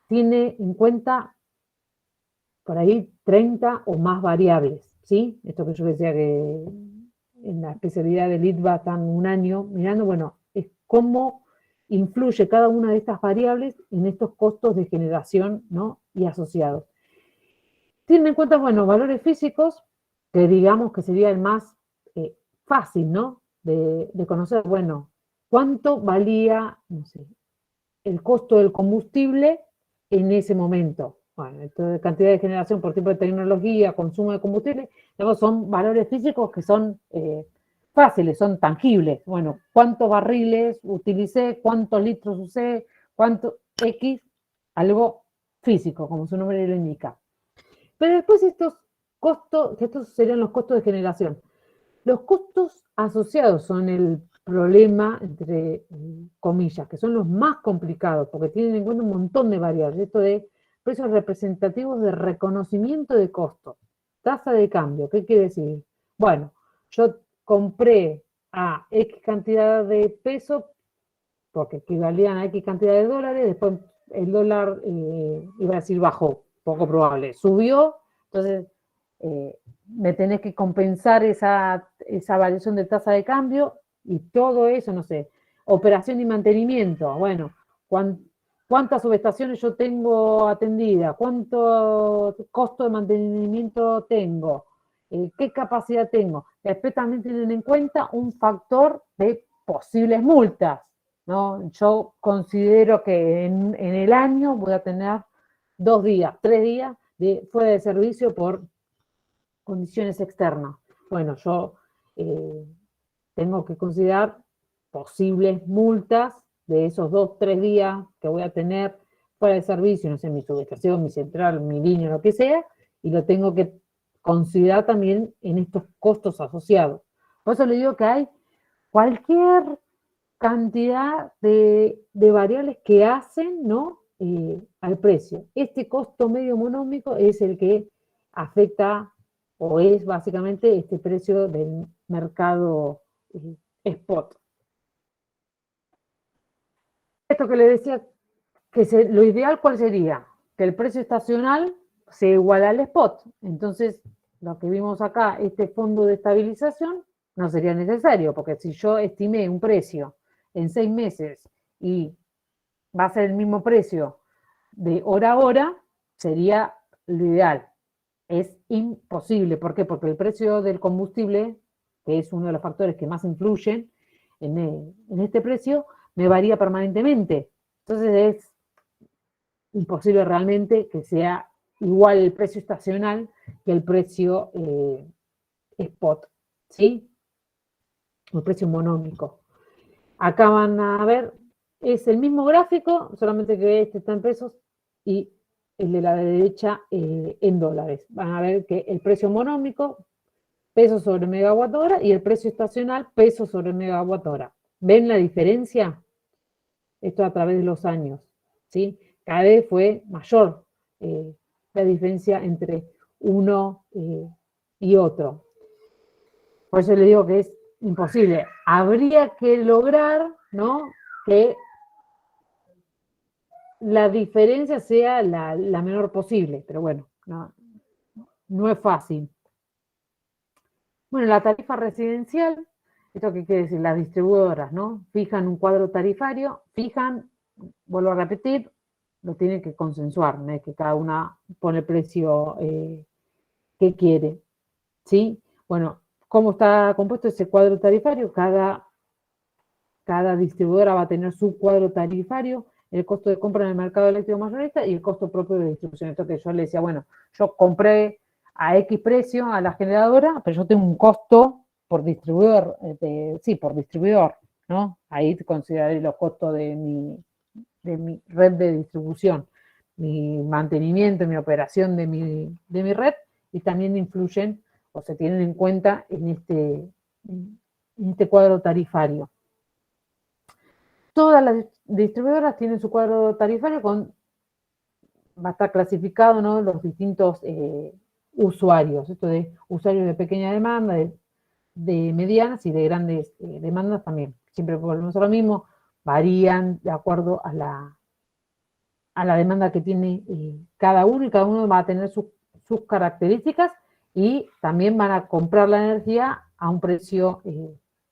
tiene en cuenta por ahí 30 o más variables, ¿sí? Esto que yo decía que en la especialidad del ITBA están un año mirando, bueno, es cómo influye cada una de estas variables en estos costos de generación, ¿no? Y asociados. Tienen en cuenta, bueno, valores físicos, que digamos que sería el más fácil, ¿no? De conocer, bueno, cuánto valía, no sé, el costo del combustible en ese momento. Bueno, entonces cantidad de generación por tipo de tecnología, consumo de combustible, digamos, son valores físicos que son fáciles, son tangibles. Bueno, cuántos barriles utilicé, cuántos litros usé, cuánto X, algo físico, como su nombre lo indica. Pero después estos costos, que estos serían los costos de generación. Los costos asociados son el problema, entre comillas, que son los más complicados, porque tienen en cuenta un montón de variables. Esto de precios representativos de reconocimiento de costos. Tasa de cambio, ¿qué quiere decir? Bueno, yo compré a X cantidad de pesos, porque equivalían a X cantidad de dólares, después el dólar, iba a decir, bajó, poco probable, subió, entonces me tenés que compensar esa variación de tasa de cambio y todo eso, no sé, operación y mantenimiento, bueno, cuántas subestaciones yo tengo atendidas, cuánto costo de mantenimiento tengo, qué capacidad tengo. Después también tienen en cuenta un factor de posibles multas, ¿no? Yo considero que en el año voy a tener 2 días, 3 días de fuera de servicio por condiciones externas. Bueno, yo tengo que considerar posibles multas de esos 2, 3 días que voy a tener fuera de servicio, no sé, mi subestación, mi central, mi línea, lo que sea, y lo tengo que considerar también en estos costos asociados. Por eso le digo que hay cualquier cantidad de variables que hacen, ¿no? Al precio. Este costo medio monómico es el que afecta, o es básicamente este precio del mercado spot. Esto que le decía, que lo ideal, ¿cuál sería? Que el precio estacional se iguala al spot. Entonces, lo que vimos acá, este fondo de estabilización, no sería necesario, porque si yo estimé un precio en 6 meses y va a ser el mismo precio de hora a hora, sería lo ideal. Es imposible. ¿Por qué? Porque el precio del combustible, que es uno de los factores que más influyen en este precio, me varía permanentemente. Entonces es imposible realmente que sea igual el precio estacional que el precio spot, ¿sí? El precio monómico. Acá van a ver, es el mismo gráfico, solamente que este está en pesos y el de la derecha en dólares. Van a ver que el precio monómico, pesos sobre megawatt hora, y el precio estacional, pesos sobre megawatt hora. ¿Ven la diferencia? Esto a través de los años, ¿sí? Cada vez fue mayor la diferencia entre uno y otro. Por eso le digo que es imposible. Habría que lograr, ¿no?, que la diferencia sea la menor posible, pero bueno, no es fácil. Bueno, la tarifa residencial, ¿esto qué quiere decir? Las distribuidoras, ¿no? Fijan un cuadro tarifario, vuelvo a repetir, lo tienen que consensuar, ¿no? Es que cada una pone el precio que quiere, ¿sí? Bueno, ¿cómo está compuesto ese cuadro tarifario? Cada distribuidora va a tener su cuadro tarifario el costo de compra en el mercado eléctrico mayorista y el costo propio de distribución. Esto que yo le decía, bueno, yo compré a X precio a la generadora, pero yo tengo un costo por distribuidor, por distribuidor, ¿no? Ahí consideraré los costos de mi red de distribución, mi mantenimiento, mi operación de mi red, y también influyen o se tienen en cuenta en este cuadro tarifario. Todas las distribuidoras tienen su cuadro tarifario va a estar clasificado, ¿no?, los distintos usuarios, esto de usuarios de pequeña demanda, de medianas y de grandes demandas también. Siempre volvemos a lo mismo, varían de acuerdo a la demanda que tiene cada uno, y cada uno va a tener sus características, y también van a comprar la energía a un precio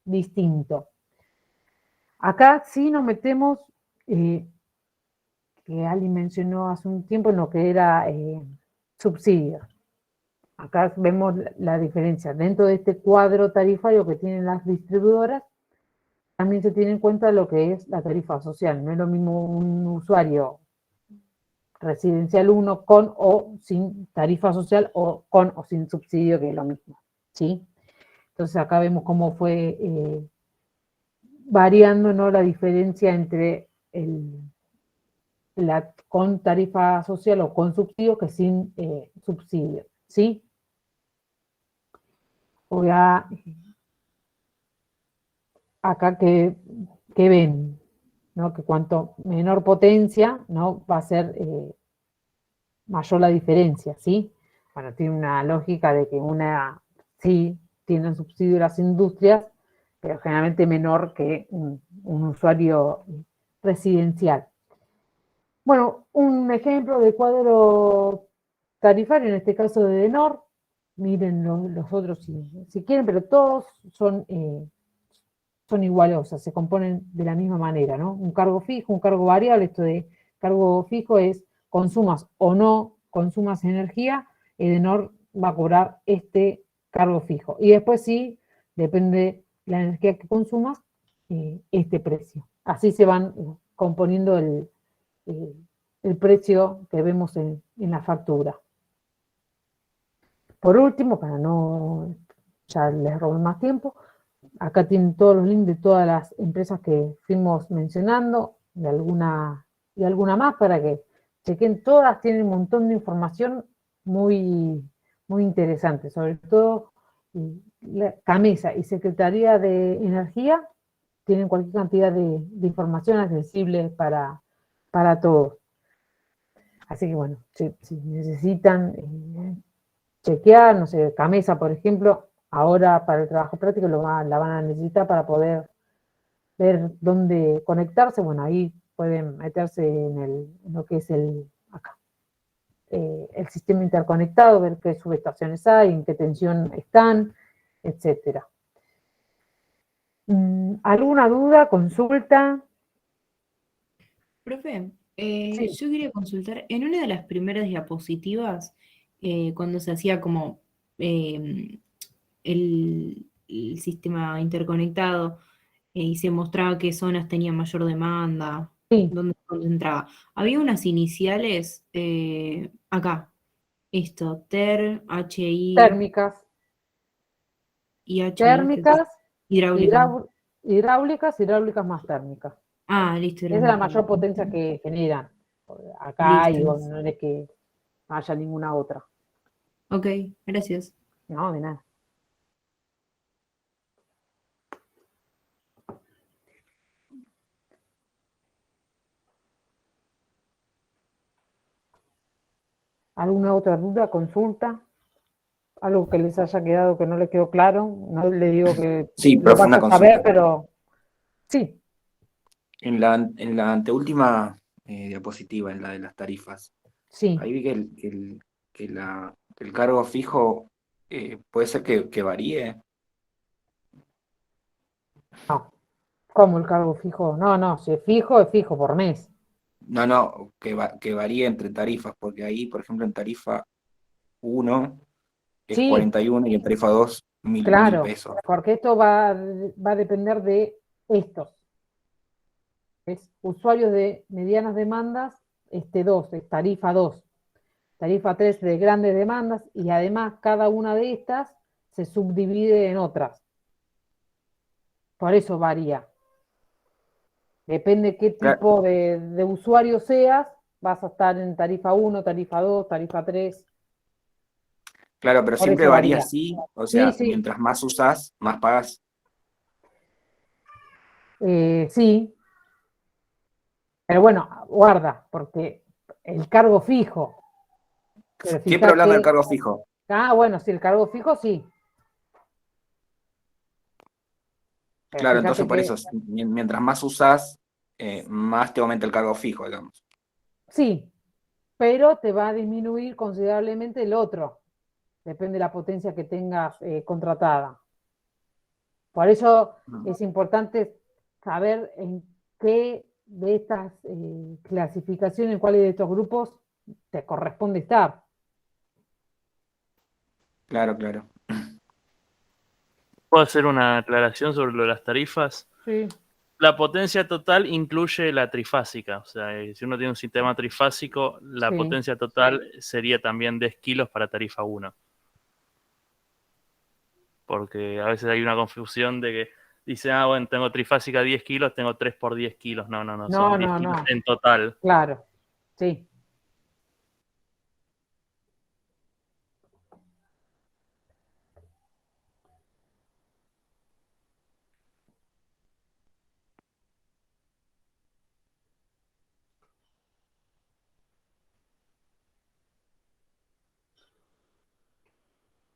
distinto. Acá sí nos metemos, que alguien mencionó hace un tiempo, en lo que era subsidios. Acá vemos la diferencia. Dentro de este cuadro tarifario que tienen las distribuidoras, también se tiene en cuenta lo que es la tarifa social. No es lo mismo un usuario residencial 1 con o sin tarifa social, o con o sin subsidio, que es lo mismo, ¿sí? Entonces acá vemos cómo fue variando, ¿no?, la diferencia entre con tarifa social o con subsidio que sin subsidio, ¿sí? Voy a acá que ven, ¿no?, que cuanto menor potencia, ¿no?, va a ser mayor la diferencia, ¿sí? Bueno, tiene una lógica de que sí tienen subsidio las industrias, pero generalmente menor que un usuario residencial. Bueno, un ejemplo de cuadro tarifario, en este caso de Denor. Miren los otros si quieren, pero todos son iguales, o sea, se componen de la misma manera, ¿no? Un cargo fijo, un cargo variable. Esto de cargo fijo es consumas o no consumas energía, Edenor va a cobrar este cargo fijo. Y después sí, depende de la energía que consumas, este precio. Así se van componiendo el precio que vemos en la factura. Por último, para no ya les robo más tiempo, acá tienen todos los links de todas las empresas que fuimos mencionando, de alguna más, para que chequen. Todas tienen un montón de información muy, muy interesante, sobre todo CAMESA y Secretaría de Energía tienen cualquier cantidad de información accesible para todos. Así que bueno, si necesitan chequear, no sé, CAMESA, por ejemplo, ahora para el trabajo práctico la van a necesitar para poder ver dónde conectarse. Bueno, ahí pueden meterse en lo que es el sistema interconectado, ver qué subestaciones hay, en qué tensión están, etc. ¿Alguna duda, consulta? Profe, Sí. yo quería consultar, en una de las primeras diapositivas, cuando se hacía como el sistema interconectado, y se mostraba qué zonas tenían mayor demanda, Sí. dónde se concentraba. Había unas iniciales acá, TER, HI Térmicas. y HI. Térmicas, Hidráulica. hidráulicas más térmicas. Ah, listo. Esa es la mayor potencia que generan. Acá hay, Listo. no es que no haya ninguna otra. Ok, gracias. No, de nada. ¿Alguna otra duda, consulta? ¿Algo que les haya quedado que no les quedó claro? No le digo que Sí, lo profe, vas una a saber, consulta. pero sí. En la anteúltima diapositiva, en la de las tarifas, Sí. ahí vi que el cargo fijo puede ser que varíe. No. ¿Cómo el cargo fijo? No, si es fijo por mes. No, que varíe entre tarifas, porque ahí, por ejemplo, en tarifa 1 es Sí, 41 y en tarifa 2, 1000 claro, pesos. porque esto va a depender de estos. es usuarios de medianas demandas, 2, es tarifa 2. Tarifa 3 de grandes demandas, y además cada una de estas se subdivide en otras. Por eso varía. Depende qué tipo de usuario seas, vas a estar en tarifa 1, tarifa 2, tarifa 3. Claro, pero Por siempre eso varía varía. así, o sea, Sí. mientras más usás, más pagás. Sí, pero bueno, guarda, porque el cargo fijo. Pero Siempre hablando del fíjate, cargo fijo. bueno, sí, el cargo fijo sí. Pero Claro, fíjate entonces por que eso, mientras más usás, más te aumenta el cargo fijo, digamos. sí, pero te va a disminuir considerablemente el otro. Depende de la potencia que tengas contratada. Por eso es importante saber en qué de estas clasificaciones, en cuáles de estos grupos te corresponde estar. Claro, claro. ¿Puedo hacer una aclaración sobre lo de las tarifas? Sí. La potencia total incluye la trifásica. O sea, si uno tiene un sistema trifásico, la Sí. potencia total sería también 10 kilos para tarifa 1. Porque a veces hay una confusión de que dice, bueno, tengo trifásica 10 kilos, tengo 3 por 10 kilos. No, son 10 kilos en total. Claro, sí.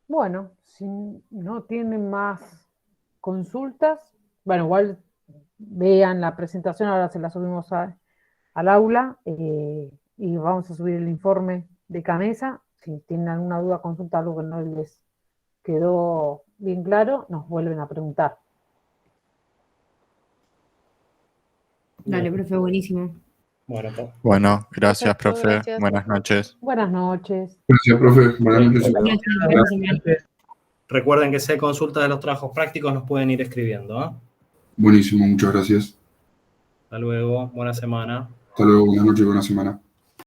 Bueno, si no tienen más consultas, bueno, igual vean la presentación, ahora se la subimos al aula y vamos a subir el informe de Camesa. Si tienen alguna duda, consulta, algo que no les quedó bien claro, nos vuelven a preguntar. Dale, profe, buenísimo. Bueno, gracias, Perfecto, profe. gracias. Buenas noches. Buenas noches. Gracias, profe. Buenas noches. Gracias. Recuerden que si hay consultas de los trabajos prácticos nos pueden ir escribiendo. ¿Eh? Buenísimo, muchas gracias. Hasta luego, buena semana. Hasta luego, buenas noches y buena semana.